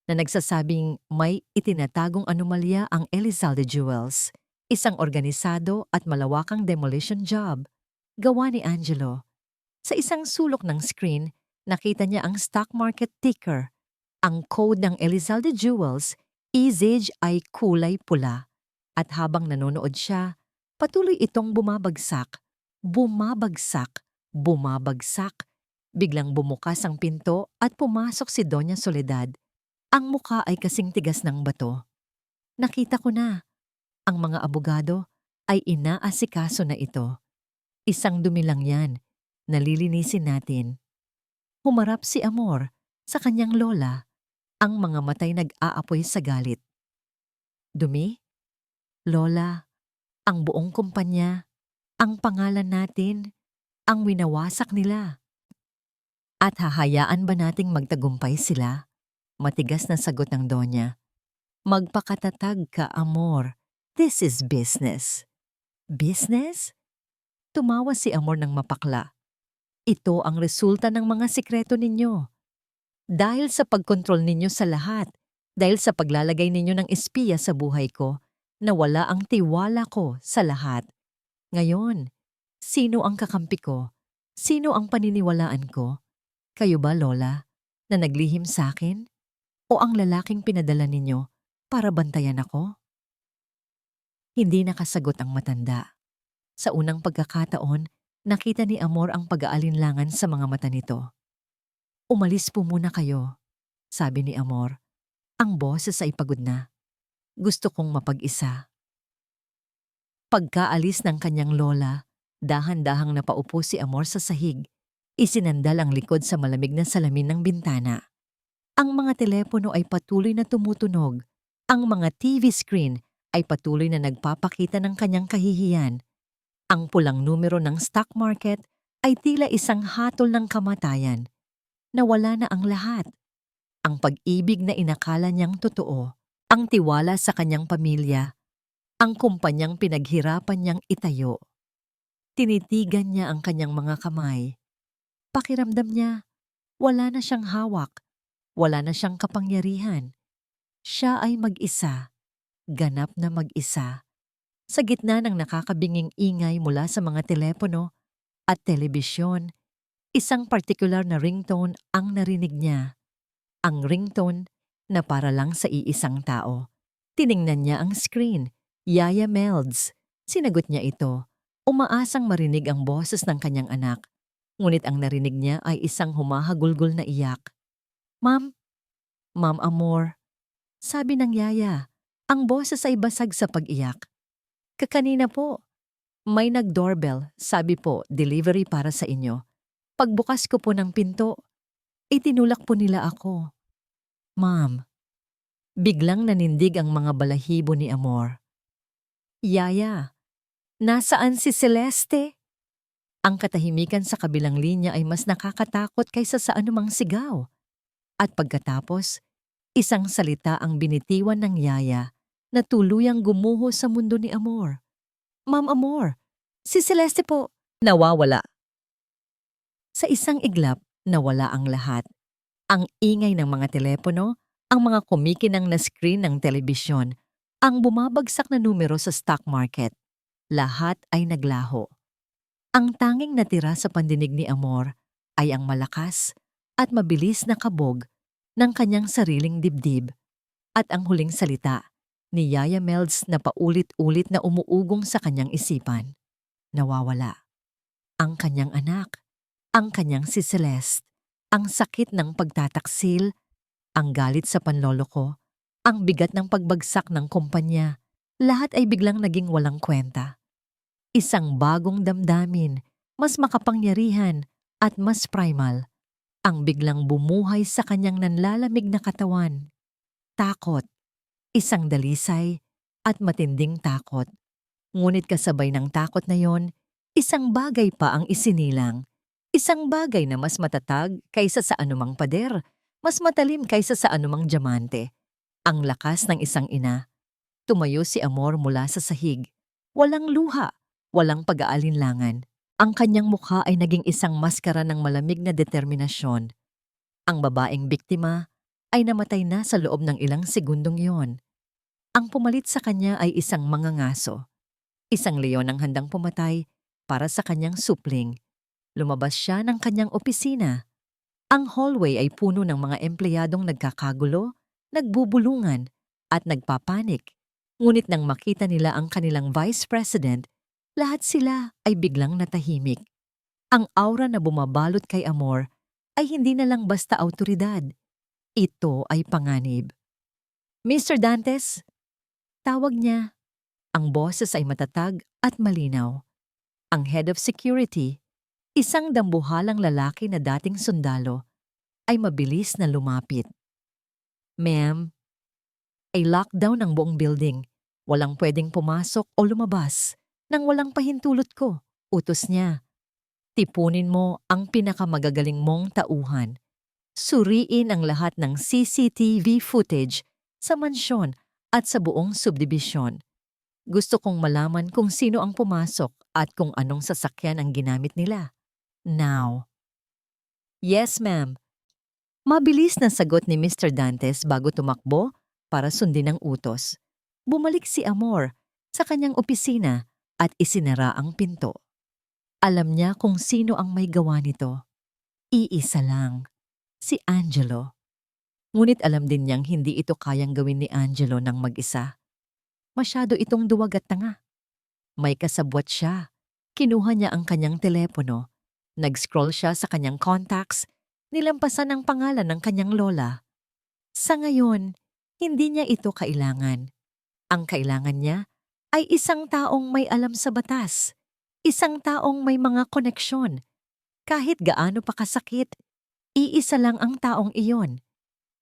na nagsasabing may itinatagong anomalya ang Elizalde Jewels, isang organisado at malawakang demolition job, gawa ni Angelo. Sa isang sulok ng screen, nakita niya ang stock market ticker. Ang code ng Elizalde Jewels, EZJ, ay kulay pula. At habang nanonood siya, patuloy itong bumabagsak, bumabagsak, bumabagsak. Biglang bumukas ang pinto at pumasok si Doña Soledad. Ang mukha ay kasing tigas ng bato. "Nakita ko na. Ang mga abogado ay inaasikaso na ito. Isang dumi lang yan. Nalilinisin natin." Humarap si Amor sa kanyang lola. Ang mga matay nag-aapoy sa galit. "Dumi? Lola, ang buong kumpanya, ang pangalan natin, ang winawasak nila. At hahayaan ba nating magtagumpay sila?" Matigas na sagot ng Donya. "Magpakatatag ka, Amor. This is business." "Business?" Tumawa si Amor ng mapakla. "Ito ang resulta ng mga sikreto ninyo. Dahil sa pagkontrol ninyo sa lahat, dahil sa paglalagay ninyo ng espiya sa buhay ko, nawala ang tiwala ko sa lahat. Ngayon, sino ang kakampi ko? Sino ang paniniwalaan ko? Kayo ba, Lola, na naglihim sa akin? O ang lalaking pinadala ninyo para bantayan ako?" Hindi nakasagot ang matanda. Sa unang pagkakataon, Nakita ni Amor ang pag-aalinlangan sa mga mata nito. "Umalis po muna kayo," sabi ni Amor. Ang boses ay pagod na. "Gusto kong mapag-isa." Pagkaalis ng kanyang lola, dahan-dahang napaupo si Amor sa sahig. Isinandal ang likod sa malamig na salamin ng bintana. Ang mga telepono ay patuloy na tumutunog. Ang mga TV screen ay patuloy na nagpapakita ng kanyang kahihiyan. Ang pulang numero ng stock market ay tila isang hatol ng kamatayan. Nawala na ang lahat. Ang pag-ibig na inakala niyang totoo, ang tiwala sa kanyang pamilya, ang kumpanyang pinaghirapan niyang itayo. Tinitigan niya ang kanyang mga kamay. Pakiramdam niya, wala na siyang hawak, wala na siyang kapangyarihan. Siya ay mag-isa, ganap na mag-isa. Sa gitna ng nakakabinging ingay mula sa mga telepono at telebisyon, isang partikular na ringtone ang narinig niya. Ang ringtone na para lang sa iisang tao. Tiningnan niya ang screen. Yaya Melds. Sinagot niya ito. Umaasang marinig ang boses ng kanyang anak. Ngunit ang narinig niya ay isang humahagulgol na iyak. "Ma'am, Ma'am Amor," sabi ng yaya. Ang boses ay basag sa pag-iyak. "Kakanina po, may nag-doorbell, sabi po, delivery para sa inyo. Pagbukas ko po ng pinto, itinulak po nila ako." "Ma'am." Biglang nanindig ang mga balahibo ni Amor. "Yaya, nasaan si Celeste?" Ang katahimikan sa kabilang linya ay mas nakakatakot kaysa sa anumang sigaw. At pagkatapos, isang salita ang binitiwan ng yaya na tuluyang gumuho sa mundo ni Amor. "Ma'am Amor, si Celeste po." Nawawala. Sa isang iglap, nawala ang lahat. Ang ingay ng mga telepono, ang mga kumikinang na screen ng telebisyon, ang bumabagsak na numero sa stock market. Lahat ay naglaho. Ang tanging natira sa pandinig ni Amor ay ang malakas at mabilis na kabog ng kanyang sariling dibdib at ang huling salita ni Yaya Melds na paulit-ulit na umuugong sa kanyang isipan. Nawawala. Ang kanyang anak, ang kanyang si Celeste, ang sakit ng pagtataksil, ang galit sa panloloko, ang bigat ng pagbagsak ng kumpanya, lahat ay biglang naging walang kwenta. Isang bagong damdamin, mas makapangyarihan at mas primal, ang biglang bumuhay sa kanyang nanlalamig na katawan. Takot, isang dalisay at matinding takot. Ngunit kasabay ng takot na yon, isang bagay pa ang isinilang. Isang bagay na mas matatag kaysa sa anumang pader, mas matalim kaysa sa anumang diamante. Ang lakas ng isang ina. Tumayo si Amor mula sa sahig. Walang luha, walang pag-aalinlangan. Ang kanyang mukha ay naging isang maskara ng malamig na determinasyon. Ang babaeng biktima ay namatay na sa loob ng ilang segundong iyon. Ang pumalit sa kanya ay isang mangangaso. Isang leon ang handang pumatay para sa kanyang supling. Lumabas siya ng kanyang opisina. Ang hallway ay puno ng mga empleyadong nagkakagulo, nagbubulungan, at nagpapanik. Ngunit nang makita nila ang kanilang vice president, lahat sila ay biglang natahimik. Ang aura na bumabalot kay Amor ay hindi na lang basta awtoridad. Ito ay panganib. "Mr. Dantes?" Tawag niya. Ang boses ay matatag at malinaw. Ang head of security, isang dambuhalang lalaki na dating sundalo, ay mabilis na lumapit. "Ma'am, ay lockdown ang buong building. Walang pwedeng pumasok o lumabas nang walang pahintulot ko," utos niya. "Tipunin mo ang pinakamagagaling mong tauhan. Suriin ang lahat ng CCTV footage sa mansyon at sa buong subdibisyon. Gusto kong malaman kung sino ang pumasok at kung anong sasakyan ang ginamit nila. Now." "Yes, ma'am." Mabilis na sagot ni Mr. Dantes bago tumakbo para sundin ang utos. Bumalik si Amor sa kanyang opisina at isinara ang pinto. Alam niya kung sino ang may gawa nito. Iisa lang, si Angelo. Ngunit alam din niyang hindi ito kayang gawin ni Angelo ng mag-isa. Masyado itong duwag at tanga. May kasabwat siya. Kinuha niya ang kanyang telepono. Nag-scroll siya sa kanyang contacts, nilampasan ang pangalan ng kanyang lola. Sa ngayon, hindi niya ito kailangan. Ang kailangan niya ay isang taong may alam sa batas, isang taong may mga koneksyon. Kahit gaano pa kasakit, iisa lang ang taong iyon.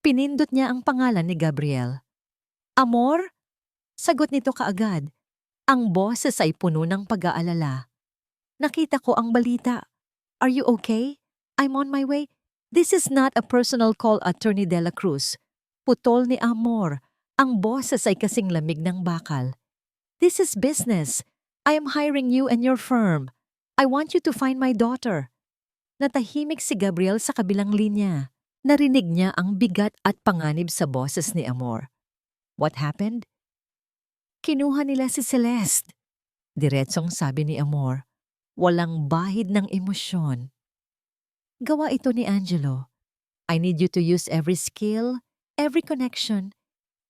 Pinindot niya ang pangalan ni Gabriel. Amor? Sagot nito kaagad. Ang boses ay puno ng pag-aalala. Nakita ko ang balita. Are you okay? I'm on my way. This is not a personal call, Attorney De La Cruz. Putol ni Amor. Ang boses ay kasing lamig ng bakal. This is business. I am hiring you and your firm. I want you to find my daughter. Natahimik si Gabriel sa kabilang linya. Narinig niya ang bigat at panganib sa boses ni Amor. What happened? Kinuha nila si Celeste. Diretsong sabi ni Amor. Walang bahid ng emosyon. Gawa ito ni Angelo. I need you to use every skill, every connection,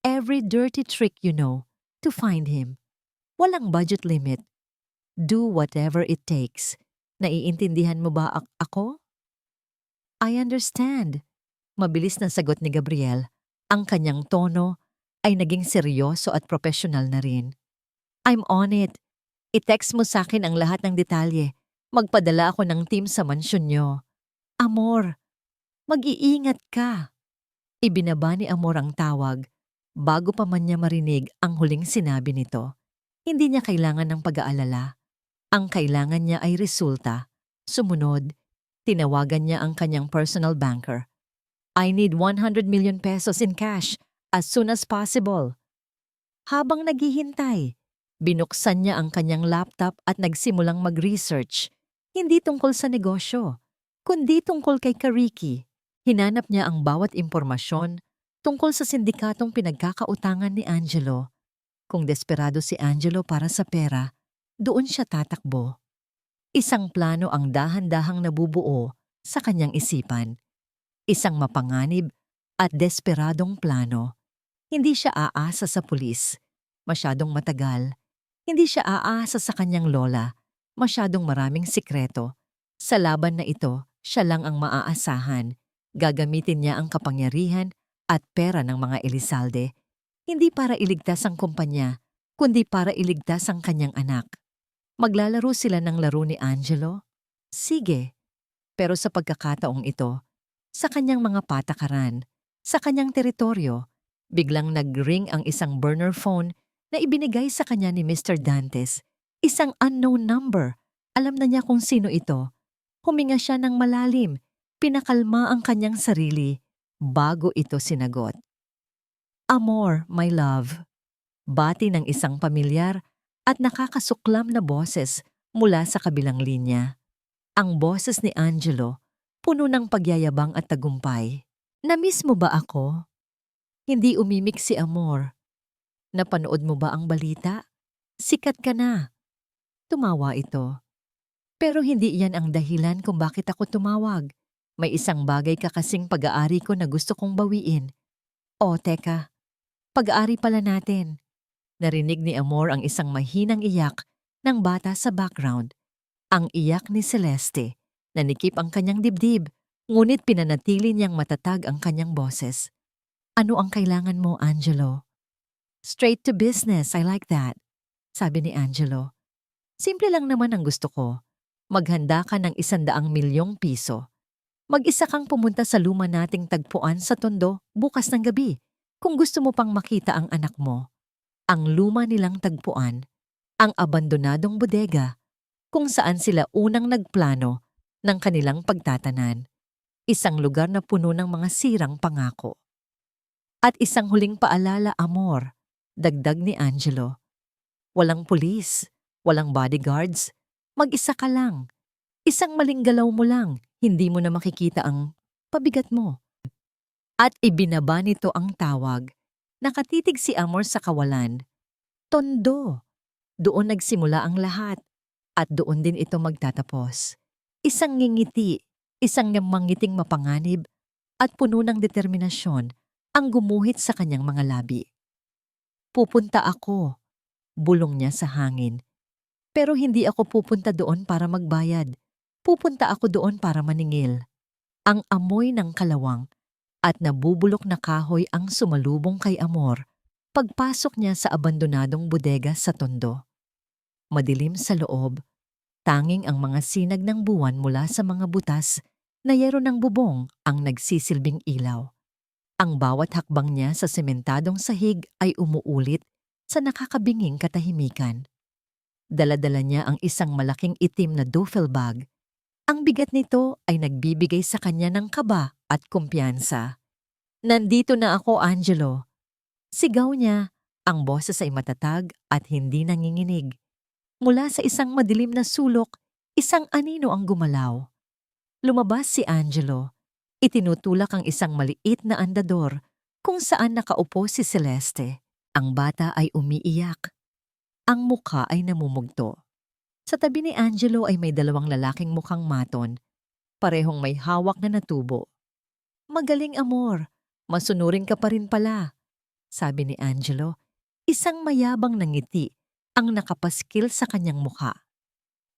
every dirty trick you know to find him. Walang budget limit. Do whatever it takes. Naiintindihan mo ba ako? I understand. Mabilis na sagot ni Gabriel. Ang kanyang tono ay naging seryoso at profesional na rin. I'm on it. I-text mo sa akin ang lahat ng detalye. Magpadala ako ng team sa mansyon nyo. Amor, mag-iingat ka. Ibinaba ni Amor ang tawag. Bago pa man niya marinig ang huling sinabi nito, hindi niya kailangan ng pag-aalala. Ang kailangan niya ay resulta. Sumunod, tinawagan niya ang kanyang personal banker. I need 100 million pesos in cash as soon as possible. Habang naghihintay, binuksan niya ang kanyang laptop at nagsimulang mag-research. Hindi tungkol sa negosyo, kundi tungkol kay Kariki. Hinanap niya ang bawat impormasyon tungkol sa sindikatong pinagkakautangan ni Angelo. Kung desperado si Angelo para sa pera, doon siya tatakbo. Isang plano ang dahan-dahang nabubuo sa kanyang isipan. Isang mapanganib at desperadong plano. Hindi siya aasa sa pulis. Masyadong matagal. Hindi siya aasa sa kanyang lola. Masyadong maraming sikreto. Sa laban na ito, siya lang ang maaasahan. Gagamitin niya ang kapangyarihan at pera ng mga Elizalde. Hindi para iligtas ang kumpanya, kundi para iligtas ang kanyang anak. Maglalaro sila ng laro ni Angelo? Sige. Pero sa pagkakataong ito, sa kanyang mga patakaran, sa kanyang teritoryo, biglang nag-ring ang isang burner phone na ibinigay sa kanya ni Mr. Dantes. Isang unknown number. Alam na niya kung sino ito. Huminga siya ng malalim. Pinakalma ang kanyang sarili bago ito sinagot. Amor, my love. Bati ng isang pamilyar at nakakasuklam na boses mula sa kabilang linya. Ang boses ni Angelo, puno ng pagyayabang at tagumpay. Na-miss mo ba ako? Hindi umimik si Amor. Napanood mo ba ang balita? Sikat ka na. Tumawa ito. Pero hindi iyan ang dahilan kung bakit ako tumawag. May isang bagay ka kasing pag-aari ko na gusto kong bawiin. O, teka. Pag-aari pala natin. Narinig ni Amor ang isang mahinang iyak ng bata sa background. Ang iyak ni Celeste. Nanikip ang kanyang dibdib, ngunit pinanatili niyang matatag ang kanyang boses. Ano ang kailangan mo, Angelo? Straight to business, I like that. Sabi ni Angelo. Simple lang naman ang gusto ko. Maghanda ka ng 100 milyong piso. Mag-isa kang pumunta sa luma nating tagpuan sa Tondo bukas ng gabi kung gusto mo pang makita ang anak mo. Ang luma nilang tagpuan, ang abandonadong bodega, kung saan sila unang nagplano ng kanilang pagtatanan. Isang lugar na puno ng mga sirang pangako. At isang huling paalala, Amor, dagdag ni Angelo. Walang pulis, walang bodyguards, mag-isa ka lang. Isang maling galaw mo lang, hindi mo na makikita ang pabigat mo. At ibinaba nito ang tawag. Nakatitig si Amor sa kawalan. Tondo. Doon nagsimula ang lahat. At doon din ito magtatapos. Isang ngingiti, isang mangiting mapanganib, at puno ng determinasyon ang gumuhit sa kanyang mga labi. Pupunta ako, bulong niya sa hangin. Pero hindi ako pupunta doon para magbayad. Pupunta ako doon para maningil. Ang amoy ng kalawang at nabubulok na kahoy ang sumalubong kay Amor pagpasok niya sa abandonadong bodega sa Tondo. Madilim sa loob, tanging ang mga sinag ng buwan mula sa mga butas na yero ng bubong ang nagsisilbing ilaw. Ang bawat hakbang niya sa sementadong sahig ay umuulit sa nakakabinging katahimikan. Dala-dala niya ang isang malaking itim na duffel bag. Ang bigat nito ay nagbibigay sa kanya ng kaba at kumpiyansa. "Nandito na ako, Angelo." Sigaw niya, ang boses ay matatag at hindi nanginginig. Mula sa isang madilim na sulok, isang anino ang gumalaw. Lumabas si Angelo. Itinutulak ang isang maliit na andador kung saan nakaupo si Celeste. Ang bata ay umiiyak. Ang mukha ay namumugto. Sa tabi ni Angelo ay may dalawang lalaking mukhang maton, parehong may hawak na natubo. "Magaling, Amor. Masunurin ka pa rin pala," sabi ni Angelo. Isang mayabang na ngiti ang nakapaskil sa kanyang mukha.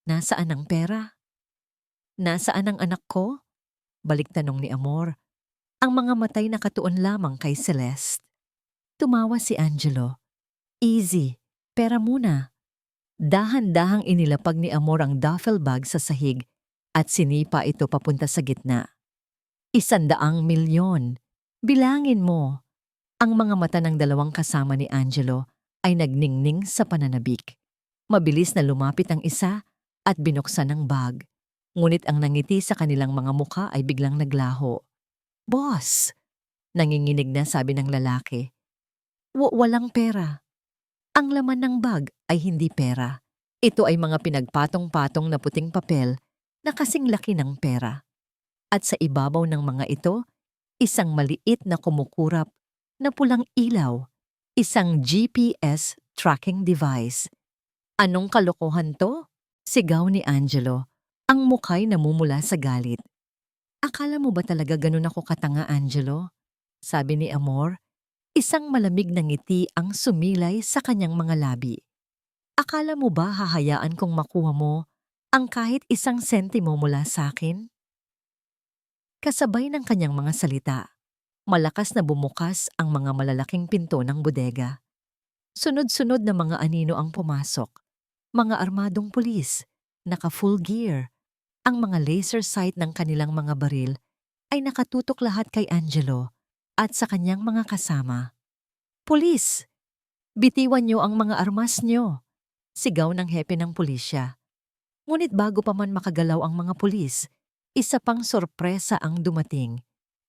"Nasaan ang pera? Nasaan ang anak ko?" Balik tanong ni Amor. Ang mga matay nakatuon lamang kay Celeste. Tumawa si Angelo. "Easy, pera muna." Dahan-dahang inilapag ni Amor ang duffel bag sa sahig at sinipa ito papunta sa gitna. 100 milyon. Bilangin mo. Ang mga mata ng dalawang kasama ni Angelo ay nagningning sa pananabik. Mabilis na lumapit ang isa at binuksan ang bag. Ngunit ang nangiti sa kanilang mga mukha ay biglang naglaho. "Boss!" Nanginginig na sabi ng lalaki. Walang pera." Ang laman ng bag ay hindi pera. Ito ay mga pinagpatong-patong na puting papel na kasing laki ng pera. At sa ibabaw ng mga ito, isang maliit na kumukurap na pulang ilaw, isang GPS tracking device. "Anong kalokohan to?" Sigaw ni Angelo. Ang mukha'y namumula sa galit. "Akala mo ba talaga ganun ako katanga, Angelo?" Sabi ni Amor. Isang malamig na ngiti ang sumilay sa kanyang mga labi. "Akala mo ba hahayaan kong makuha mo ang kahit isang sentimo mula sa akin?" Kasabay ng kanyang mga salita, malakas na bumukas ang mga malalaking pinto ng bodega. Sunod-sunod na mga anino ang pumasok. Mga armadong pulis, naka-full gear. Ang mga laser sight ng kanilang mga baril ay nakatutok lahat kay Angelo at sa kanyang mga kasama. "Pulis! Bitiwan niyo ang mga armas niyo!" Sigaw ng hepe ng pulisya. Ngunit bago pa man makagalaw ang mga pulis, isa pang sorpresa ang dumating.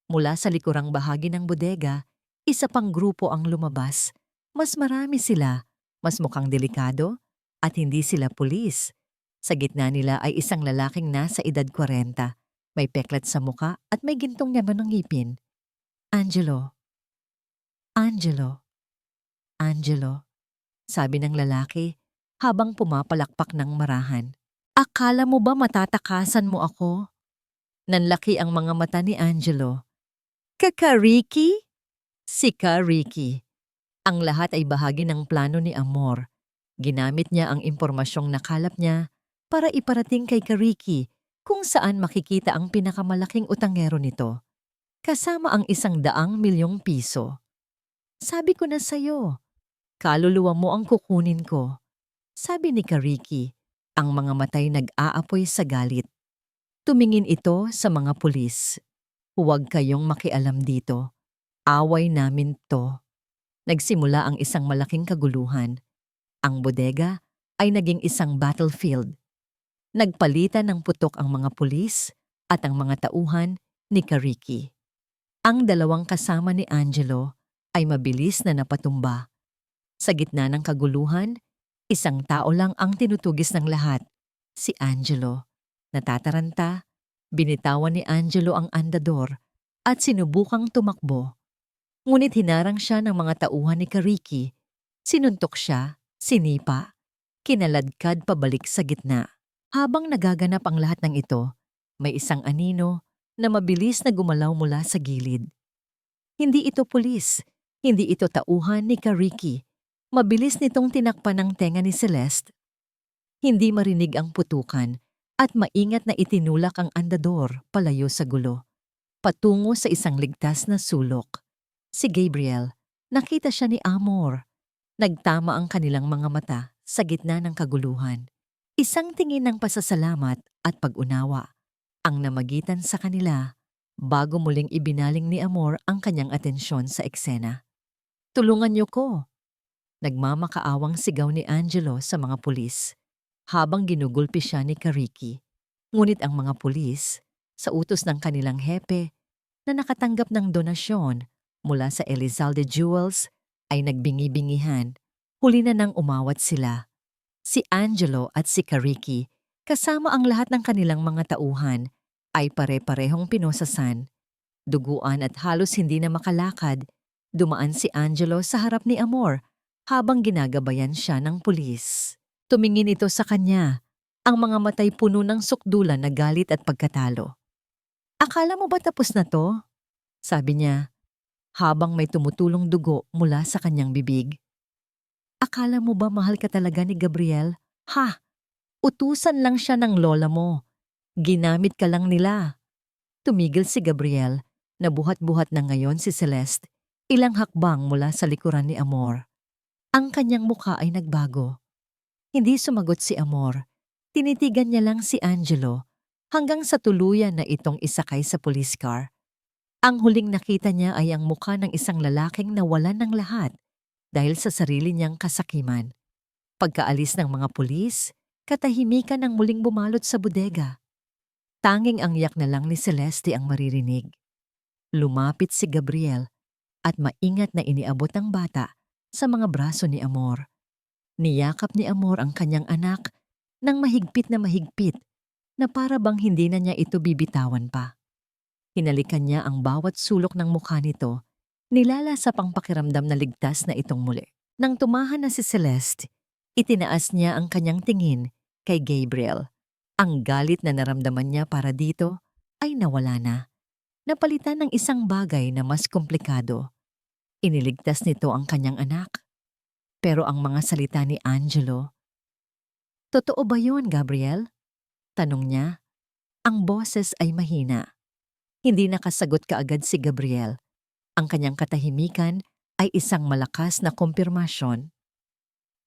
Mula sa likurang bahagi ng bodega, isa pang grupo ang lumabas. Mas marami sila, mas mukhang delikado, at hindi sila pulis. Sa gitna nila ay isang lalaking nasa edad 40, may peklat sa muka at may gintong yaman ng ngipin. "Angelo. Angelo. Angelo," sabi ng lalaki habang pumapalakpak ng marahan. "Akala mo ba matatakasan mo ako?" Nanlaki ang mga mata ni Angelo. "Kakariki?" Si Kariki. Ang lahat ay bahagi ng plano ni Amor. Ginamit niya ang impormasyong nakalap niya para iparating kay Kariki kung saan makikita ang pinakamalaking utangero nito, kasama ang 100 milyong piso. "Sabi ko na sa'yo, kaluluwa mo ang kukunin ko," sabi ni Kariki. Ang mga matay nag-aapoy sa galit. Tumingin ito sa mga pulis. "Huwag kayong makialam dito. Away namin to." Nagsimula ang isang malaking kaguluhan. Ang bodega ay naging isang battlefield. Nagpalitan ng putok ang mga pulis at ang mga tauhan ni Kariki. Ang dalawang kasama ni Angelo ay mabilis na napatumba. Sa gitna ng kaguluhan, isang tao lang ang tinutugis ng lahat, si Angelo. Natataranta, binitawan ni Angelo ang andador at sinubukang tumakbo. Ngunit hinarang siya ng mga tauhan ni Kariki. Sinuntok siya, sinipa, kinaladkad pabalik sa gitna. Habang nagaganap ang lahat ng ito, may isang anino na mabilis na gumalaw mula sa gilid. Hindi ito pulis, hindi ito tauhan ni Kariki. Mabilis nitong tinakpan ang tenga ni Celeste Hindi marinig ang putukan at maingat na itinulak ang andador palayo sa gulo, patungo sa isang ligtas na sulok. Si Gabriel, nakita siya ni Amor. Nagtama ang kanilang mga mata sa gitna ng kaguluhan. Isang tingin ng pasasalamat at pag-unawa ang namagitan sa kanila bago muling ibinaling ni Amor ang kanyang atensyon sa eksena. "Tulungan niyo ko!" Nagmamakaawang sigaw ni Angelo sa mga pulis habang ginugulpi siya ni Kariki. Ngunit ang mga pulis, sa utos ng kanilang hepe na nakatanggap ng donasyon mula sa Elizalde Jewels, ay nagbingi-bingihan. Huli na nang umawat sila. Si Angelo at si Kariki, kasama ang lahat ng kanilang mga tauhan, ay pare-parehong pinosasan. Duguan at halos hindi na makalakad, dumaan si Angelo sa harap ni Amor habang ginagabayan siya ng pulis. Tumingin ito sa kanya, ang mga matay puno ng sukdulan na galit at pagkatalo. "Akala mo ba tapos na to?" sabi niya, habang may tumutulong dugo mula sa kanyang bibig. "Akala mo ba mahal ka talaga ni Gabriel? Ha? Utusan lang siya ng lola mo. Ginamit ka lang nila." Tumigil si Gabriel, na buhat-buhat na ngayon si Celeste, ilang hakbang mula sa likuran ni Amor. Ang kanyang mukha ay nagbago. Hindi sumagot si Amor. Tinitigan niya lang si Angelo hanggang sa tuluyan na itong isakay sa police car. Ang huling nakita niya ay ang mukha ng isang lalaking nawalan ng lahat dahil sa sarili niyang kasakiman. Pagkaalis ng mga pulis, katahimikan ang muling bumalot sa bodega. Tanging ang yak na lang ni Celeste ang maririnig. Lumapit si Gabriel at maingat na iniabot ang bata sa mga braso ni Amor. Niyakap ni Amor ang kanyang anak ng mahigpit na para bang hindi na niya ito bibitawan pa. Hinalikan niya ang bawat sulok ng mukha nito, nilalasap ang pakiramdam na ligtas na itong muli. Nang tumahan na si Celeste, itinaas niya ang kanyang tingin kay Gabriel. Ang galit na naramdaman niya para dito ay nawala na. Napalitan ng isang bagay na mas komplikado. Iniligtas nito ang kanyang anak. Pero ang mga salita ni Angelo, "Totoo ba yun, Gabriel?" tanong niya. Ang boses ay mahina. Hindi nakasagot kaagad si Gabriel. Ang kanyang katahimikan ay isang malakas na kumpirmasyon.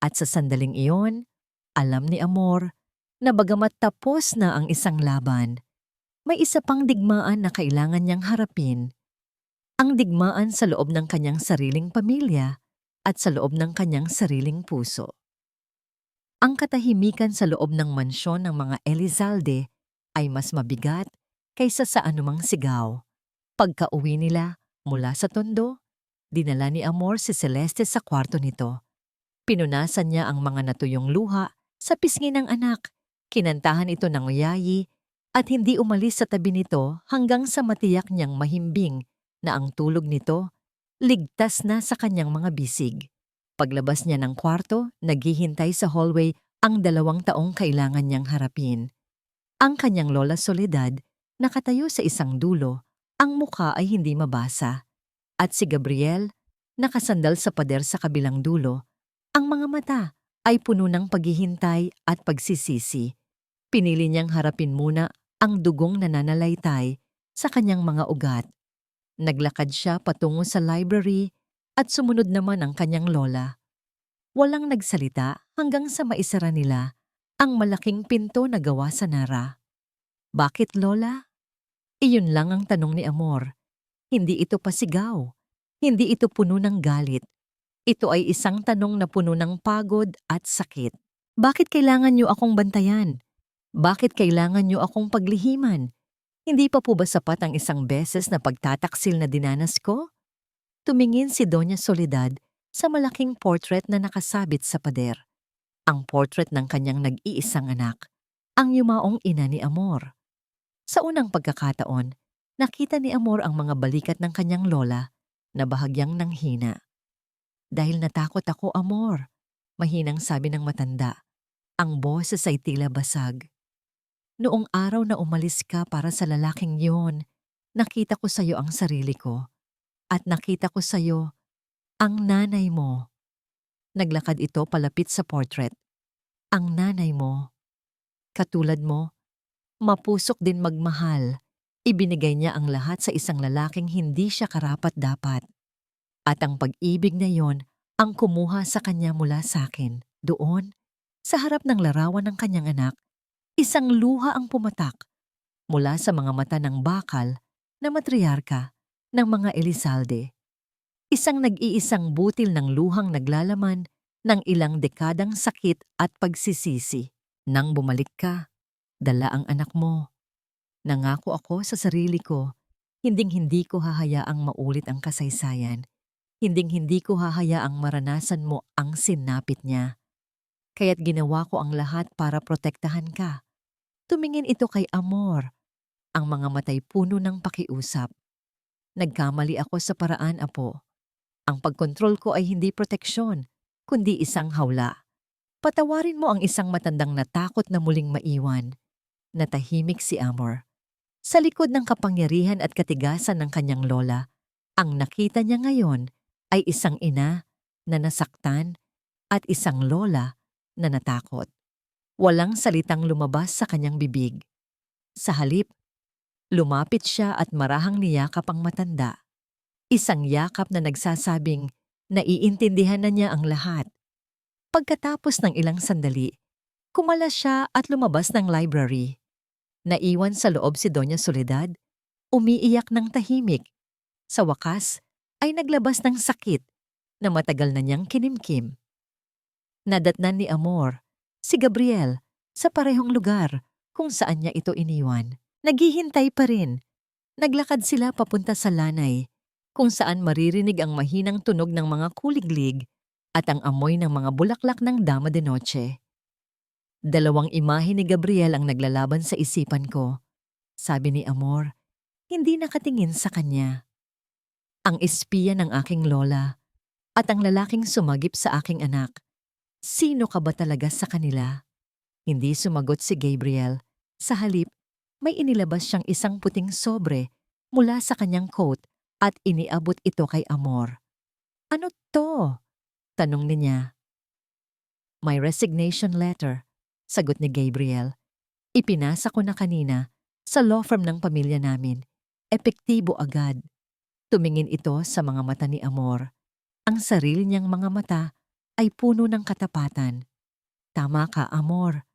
At sa sandaling iyon, alam ni Amor na bagamat tapos na ang isang laban, may isa pang digmaan na kailangan niyang harapin. Ang digmaan sa loob ng kanyang sariling pamilya at sa loob ng kanyang sariling puso. Ang katahimikan sa loob ng mansyon ng mga Elizalde ay mas mabigat kaysa sa anumang sigaw. Pagka-uwi nila mula sa tondo, dinala ni Amor si Celeste sa kwarto nito. Pinunasan niya ang mga natuyong luha sa pisngi ng anak, kinantahan ito ng yayi at hindi umalis sa tabi nito hanggang sa matiyak niyang mahimbing na ang tulog nito ligtas na sa kanyang mga bisig. Paglabas niya ng kwarto, naghihintay sa hallway ang 2 taong kailangan niyang harapin. Ang kanyang lola Soledad, nakatayo sa isang dulo, ang mukha ay hindi mabasa. At si Gabriel, nakasandal sa pader sa kabilang dulo, ang mga mata ay puno ng paghihintay at pagsisisi. Pinili niyang harapin muna ang dugong nananalaytay sa kanyang mga ugat. Naglakad siya patungo sa library at sumunod naman ang kanyang lola. Walang nagsalita hanggang sa maisara nila ang malaking pinto na gawa sa nara. "Bakit, Lola?" Iyon lang ang tanong ni Amor. Hindi ito pasigaw. Hindi ito puno ng galit. Ito ay isang tanong na puno ng pagod at sakit. "Bakit kailangan niyo akong bantayan? Bakit kailangan niyo akong paglihiman? Hindi pa po ba sapat ang isang beses na pagtataksil na dinanas ko?" Tumingin si Doña Soledad sa malaking portrait na nakasabit sa pader. Ang portrait ng kanyang nag-iisang anak, ang yumaong ina ni Amor. Sa unang pagkakataon, nakita ni Amor ang mga balikat ng kanyang lola na bahagyang nanghina. "Dahil natakot ako, Amor," mahinang sabi ng matanda. Ang boses ay tila basag. "Noong araw na umalis ka para sa lalaking yon, nakita ko sa iyo ang sarili ko. At nakita ko sa iyo ang nanay mo." Naglakad ito palapit sa portrait. Ang nanay mo, katulad mo, mapusok din magmahal. Ibinigay niya ang lahat sa isang lalaking hindi siya karapat-dapat. At ang pag-ibig na yon ang kumuha sa kanya mula sa akin. Doon, sa harap ng larawan ng kanyang anak, isang luha ang pumatak mula sa mga mata ng bakal na matriarka ng mga Elizalde. Isang nag-iisang butil ng luhang naglalaman ng ilang dekadang sakit at pagsisisi. Nang bumalik ka, dala ang anak mo. Nangako ako sa sarili ko, hinding-hindi ko hahayaang maulit ang kasaysayan. Hinding-hindi ko hahayaang maranasan mo ang sinapit niya. Kaya't ginawa ko ang lahat para protektahan ka. Tumingin ito kay Amor, ang mga matay puno ng pakiusap. Nagkamali ako sa paraan, apo. Ang pagkontrol ko ay hindi proteksyon, kundi isang hawla. Patawarin mo ang isang matandang natakot na muling maiwan. Natahimik si Amor. Sa likod ng kapangyarihan at katigasan ng kanyang lola, ang nakita niya ngayon ay isang ina na nasaktan at isang lola na natakot. Walang salitang lumabas sa kanyang bibig. Sa halip, lumapit siya at marahang niyakap ang matanda. Isang yakap na nagsasabing naiintindihan na niya ang lahat. Pagkatapos ng ilang sandali, kumalas siya at lumabas ng library. Naiwan sa loob si Doña Soledad, umiiyak ng tahimik. Sa wakas, ay naglabas ng sakit na matagal na niyang kinimkim. Nadatnan ni Amor, si Gabriel, sa parehong lugar kung saan niya ito iniwan. Naghihintay pa rin. Naglakad sila papunta sa lanay, kung saan maririnig ang mahinang tunog ng mga kuliglig at ang amoy ng mga bulaklak ng Dama de Noche. Dalawang imahe ni Gabriel ang naglalaban sa isipan ko. Sabi ni Amor, hindi nakatingin sa kanya. Ang espiya ng aking lola at ang lalaking sumagip sa aking anak. Sino ka ba talaga sa kanila? Hindi sumagot si Gabriel. Sa halip, may inilabas siyang isang puting sobre mula sa kanyang coat at iniabot ito kay Amor. Ano to? Tanong niya. My resignation letter, sagot ni Gabriel. Ipinasa ko na kanina sa law firm ng pamilya namin. Epektibo agad. Tumingin ito sa mga mata ni Amor. Ang sarili niyang mga mata ay puno ng katapatan. Tama ka, Amor.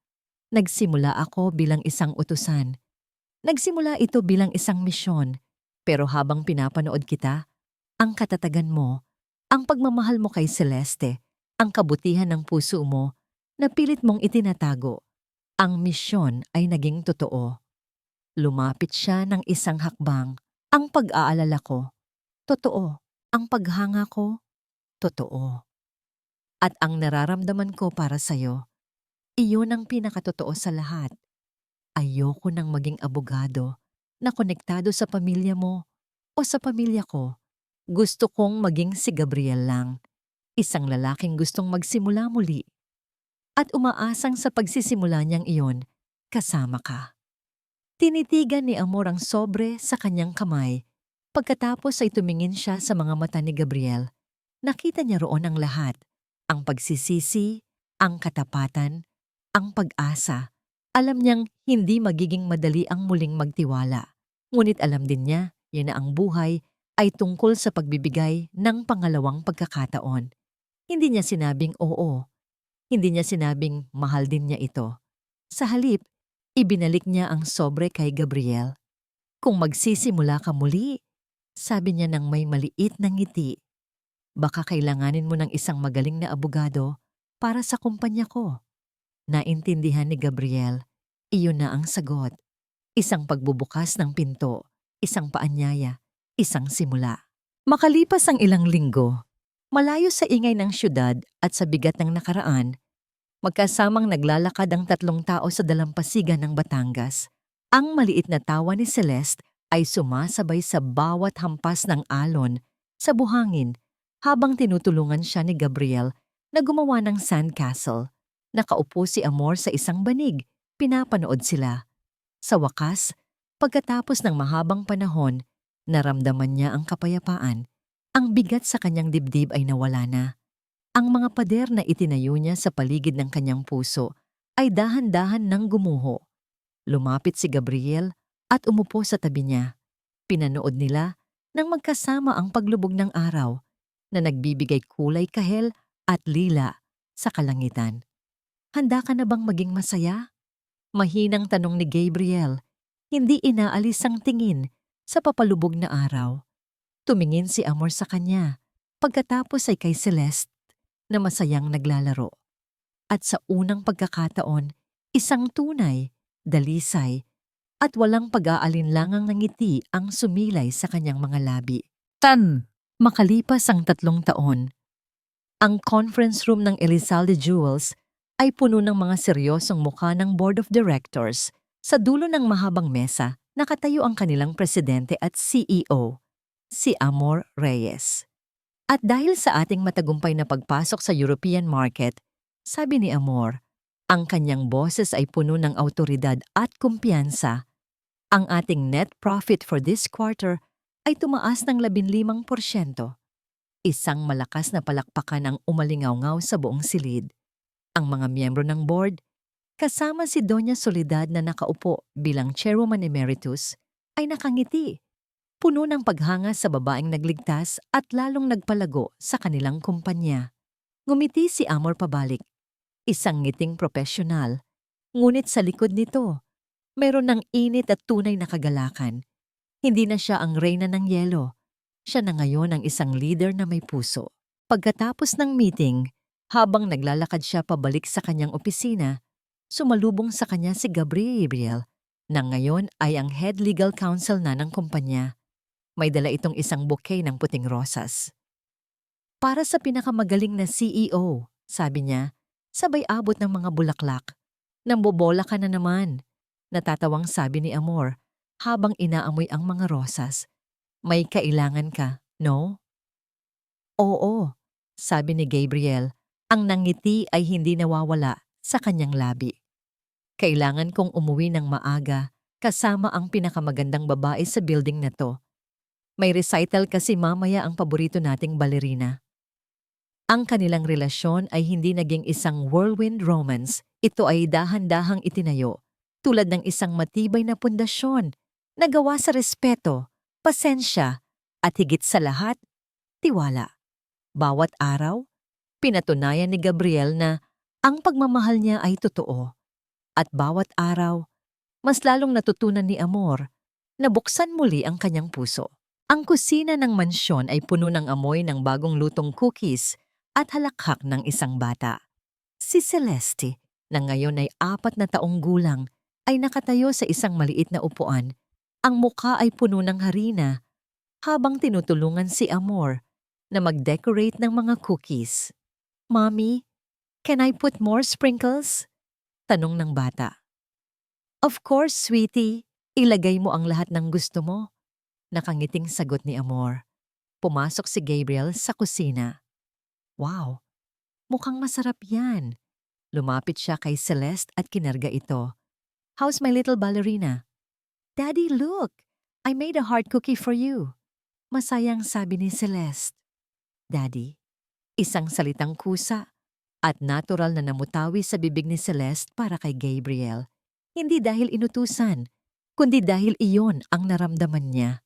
Nagsimula ako bilang isang utusan. Nagsimula ito bilang isang misyon. Pero habang pinapanood kita, ang katatagan mo, ang pagmamahal mo kay Celeste, ang kabutihan ng puso mo, na pilit mong itinatago, ang misyon ay naging totoo. Lumapit siya ng isang hakbang. Ang pag-aalala ko, totoo. Ang paghanga ko, totoo. At ang nararamdaman ko para sa'yo, iyon ang pinakatotoo sa lahat. Ayoko nang maging abogado na konektado sa pamilya mo o sa pamilya ko. Gusto kong maging si Gabriel lang, isang lalaking gustong magsimula muli at umaasang sa pagsisimula niyang iyon, kasama ka. Tinitigan ni Amor ang sobre sa kanyang kamay. Pagkatapos ay tumingin siya sa mga mata ni Gabriel. Nakita niya roon ang lahat, ang pagsisisi, ang katapatan, ang pag-asa. Alam niyang hindi magiging madali ang muling magtiwala. Ngunit alam din niya, yan na ang buhay, ay tungkol sa pagbibigay ng pangalawang pagkakataon. Hindi niya sinabing oo. Hindi niya sinabing mahal din niya ito. Sa halip, ibinalik niya ang sobre kay Gabriel. Kung magsisimula ka muli, sabi niya nang may maliit na ngiti, baka kailanganin mo ng isang magaling na abogado para sa kumpanya ko. Naintindihan ni Gabriel, iyon na ang sagot. Isang pagbubukas ng pinto, isang paanyaya, isang simula. Makalipas ang ilang linggo, malayo sa ingay ng syudad at sa bigat ng nakaraan, magkasamang naglalakad ang tatlong tao sa dalampasigan ng Batangas. Ang maliit na tawa ni Celeste ay sumasabay sa bawat hampas ng alon sa buhangin habang tinutulungan siya ni Gabriel na gumawa ng sandcastle. Nakaupo si Amor sa isang banig, pinapanood sila. Sa wakas, pagkatapos ng mahabang panahon, naramdaman niya ang kapayapaan. Ang bigat sa kanyang dibdib ay nawala na. Ang mga pader na itinayo niya sa paligid ng kanyang puso ay dahan-dahan nang gumuho. Lumapit si Gabriel at umupo sa tabi niya. Pinanood nila nang magkasama ang paglubog ng araw na nagbibigay kulay kahel at lila sa kalangitan. Handa ka na bang maging masaya? Mahinang tanong ni Gabriel, hindi inaalis ang tingin sa papalubog na araw. Tumingin si Amor sa kanya, pagkatapos ay kay Celeste na masayang naglalaro. At sa unang pagkakataon, isang tunay, dalisay, at walang pag-aalinlangang ngiti ang sumilay sa kanyang mga labi. Makalipas ang 3 taon, ang conference room ng Elizalde Jewels ay puno ng mga seryosong mukha ng board of directors. Sa dulo ng mahabang mesa, nakatayo ang kanilang presidente at CEO, si Amor Reyes. At dahil sa ating matagumpay na pagpasok sa European market, sabi ni Amor, ang kanyang boses ay puno ng awtoridad at kumpiyansa. Ang ating net profit for this quarter ay tumaas ng 15%. Isang malakas na palakpakan ang umalingaw-ngaw sa buong silid. Ang mga miyembro ng board, kasama si Doña Soledad na nakaupo bilang chairwoman emeritus, ay nakangiti. Puno ng paghanga sa babaeng nagligtas at lalong nagpalago sa kanilang kumpanya. Ngumiti si Amor pabalik. Isang ngiting propesyonal. Ngunit sa likod nito, mayroon ng init at tunay na kagalakan. Hindi na siya ang reyna ng yelo. Siya na ngayon ang isang leader na may puso. Pagkatapos ng meeting, habang naglalakad siya pabalik sa kanyang opisina, sumalubong sa kanya si Gabriel, na ngayon ay ang head legal counsel na ng kumpanya. May dala itong isang bouquet ng puting rosas. Para sa pinakamagaling na CEO, sabi niya, sabay abot ng mga bulaklak. Nambobola ka na naman, natatawang sabi ni Amor habang inaamoy ang mga rosas. May kailangan ka, no? Oo, sabi ni Gabriel. Ang nangiti ay hindi nawawala sa kanyang labi. Kailangan kong umuwi ng maaga kasama ang pinakamagandang babae sa building na to. May recital kasi mamaya ang paborito nating balerina. Ang kanilang relasyon ay hindi naging isang whirlwind romance. Ito ay dahan-dahang itinayo, tulad ng isang matibay na pundasyon na gawa sa respeto, pasensya, at higit sa lahat, tiwala. Bawat araw, pinatunayan ni Gabriel na ang pagmamahal niya ay totoo. At bawat araw, mas lalong natutunan ni Amor na buksan muli ang kanyang puso. Ang kusina ng mansyon ay puno ng amoy ng bagong lutong cookies at halakhak ng isang bata. Si Celeste, na ngayon ay 4 na taong gulang, ay nakatayo sa isang maliit na upuan. Ang mukha ay puno ng harina habang tinutulungan si Amor na mag-decorate ng mga cookies. Mommy, can I put more sprinkles? Tanong ng bata. Of course, sweetie. Ilagay mo ang lahat ng gusto mo. Nakangiting sagot ni Amor. Pumasok si Gabriel sa kusina. Wow, mukhang masarap yan. Lumapit siya kay Celeste at kinarga ito. How's my little ballerina? Daddy, look! I made a heart cookie for you. Masayang sabi ni Celeste. Daddy, isang salitang kusa at natural na namutawi sa bibig ni Celeste para kay Gabriel. Hindi dahil inutusan, kundi dahil iyon ang naramdaman niya.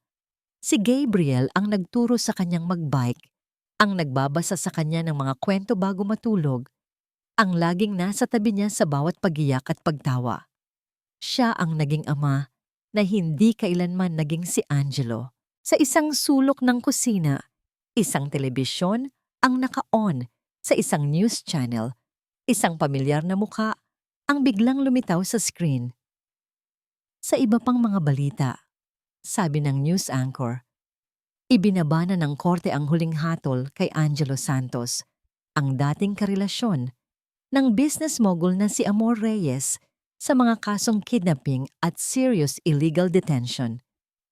Si Gabriel ang nagturo sa kanyang magbike, ang nagbabasa sa kanya ng mga kwento bago matulog, ang laging nasa tabi niya sa bawat pagiyak at pagtawa. Siya ang naging ama na hindi kailanman naging si Angelo. Sa isang sulok ng kusina, isang telebisyon ang naka-on sa isang news channel. Isang pamilyar na mukha ang biglang lumitaw sa screen. Sa iba pang mga balita, sabi ng news anchor, ibinaba na ng korte ang huling hatol kay Angelo Santos, ang dating karelasyon ng business mogul na si Amor Reyes sa mga kasong kidnapping at serious illegal detention.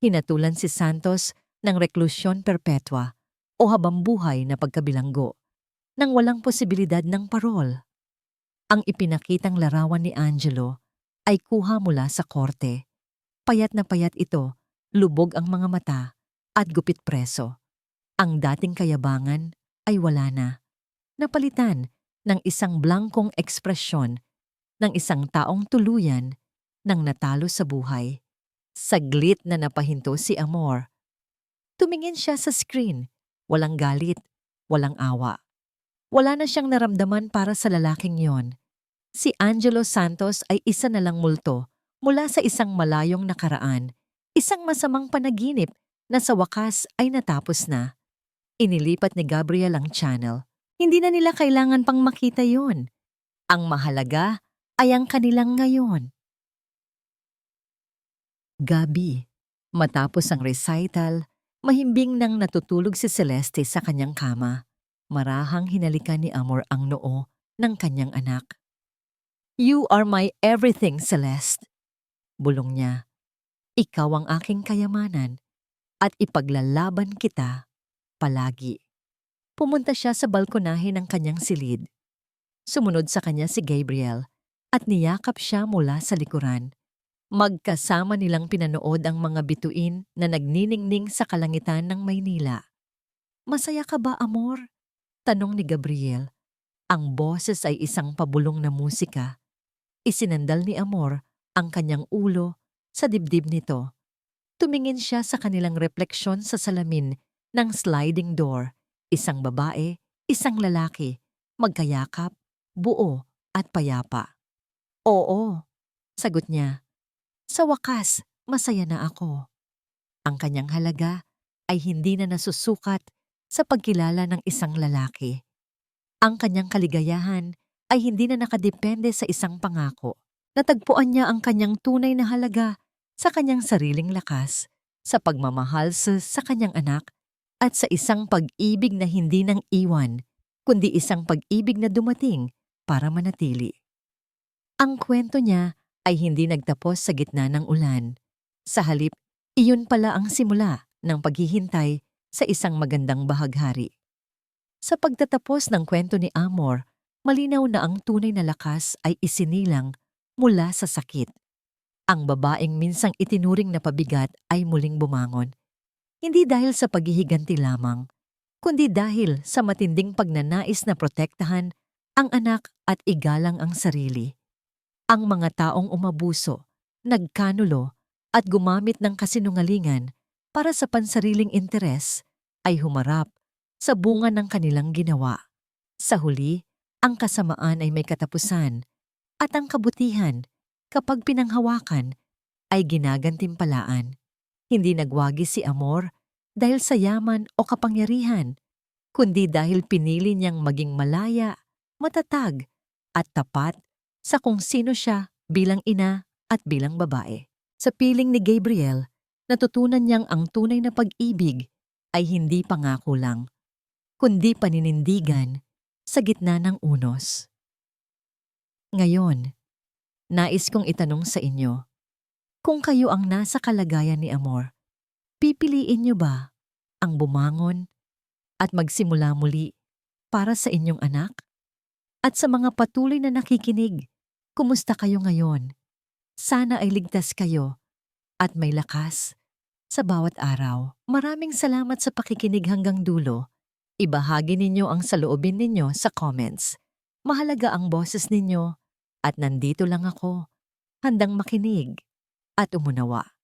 Hinatulan si Santos ng reklusyon perpetua o habambuhay na pagkabilanggo nang walang posibilidad ng parol. Ang ipinakitang larawan ni Angelo ay kuha mula sa korte. Payat na payat ito, lubog ang mga mata at gupit preso. Ang dating kayabangan ay wala na. Napalitan ng isang blangkong ekspresyon ng isang taong tuluyan nang natalo sa buhay. Saglit na napahinto si Amor. Tumingin siya sa screen. Walang galit, walang awa. Wala na siyang naramdaman para sa lalaking yon. Si Angelo Santos ay isa na lang multo mula sa isang malayong nakaraan, isang masamang panaginip na sa wakas ay natapos na. Inilipat ni Gabriel ang channel. Hindi na nila kailangan pang makita yon. Ang mahalaga ay ang kanilang ngayon. Gabi. Matapos ang recital, mahimbing nang natutulog si Celeste sa kanyang kama. Marahang hinalikan ni Amor ang noo ng kanyang anak. "You are my everything, Celeste." Bulong niya. "Ikaw ang aking kayamanan at ipaglalaban kita palagi." Pumunta siya sa balkonahe ng kanyang silid. Sumunod sa kanya si Gabriel at niyakap siya mula sa likuran. Magkasama nilang pinanood ang mga bituin na nagniningning sa kalangitan ng Maynila. "Masaya ka ba, Amor?" tanong ni Gabriel. Ang boses ay isang pabulong na musika. Isinandal ni Amor ang kanyang ulo sa dibdib nito. Tumingin siya sa kanilang refleksyon sa salamin ng sliding door. Isang babae, isang lalaki, magkayakap, buo at payapa. "Oo," sagot niya. "Sa wakas, masaya na ako." Ang kanyang halaga ay hindi na nasusukat sa pagkilala ng isang lalaki. Ang kanyang kaligayahan ay hindi na nakadepende sa isang pangako. Natagpuan niya ang kanyang tunay na halaga sa kanyang sariling lakas, sa pagmamahal sa kanyang anak, at sa isang pag-ibig na hindi nang iwan, kundi isang pag-ibig na dumating para manatili. Ang kwento niya ay hindi nagtapos sa gitna ng ulan. Sa halip, iyon pala ang simula ng paghihintay sa isang magandang bahaghari. Sa pagtatapos ng kwento ni Amor, malinaw na ang tunay na lakas ay isinilang mula sa sakit. Ang babaeng minsang itinuring na pabigat ay muling bumangon. Hindi dahil sa paghihiganti lamang, kundi dahil sa matinding pagnanais na protektahan ang anak at igalang ang sarili. Ang mga taong umabuso, nagkanulo at gumamit ng kasinungalingan para sa pansariling interes ay humarap sa bunga ng kanilang ginawa. Sa huli, ang kasamaan ay may katapusan at ang kabutihan, kapag pinanghawakan, ay ginagantimpalaan. Hindi nagwagi si Amor dahil sa yaman o kapangyarihan, kundi dahil pinili niyang maging malaya, matatag at tapat sa kung sino siya bilang ina at bilang babae. Sa piling ni Gabriel, natutunan niyang ang tunay na pag-ibig ay hindi pangako lang, kundi paninindigan sa gitna ng unos. Ngayon, nais kong itanong sa inyo, kung kayo ang nasa kalagayan ni Amor, pipiliin niyo ba ang bumangon at magsimula muli para sa inyong anak? At sa mga patuloy na nakikinig, kumusta kayo ngayon? Sana ay ligtas kayo at may lakas sa bawat araw. Maraming salamat sa pakikinig hanggang dulo. Ibahagi ninyo ang saloobin ninyo sa comments. Mahalaga ang boses ninyo at nandito lang ako, handang makinig at umunawa.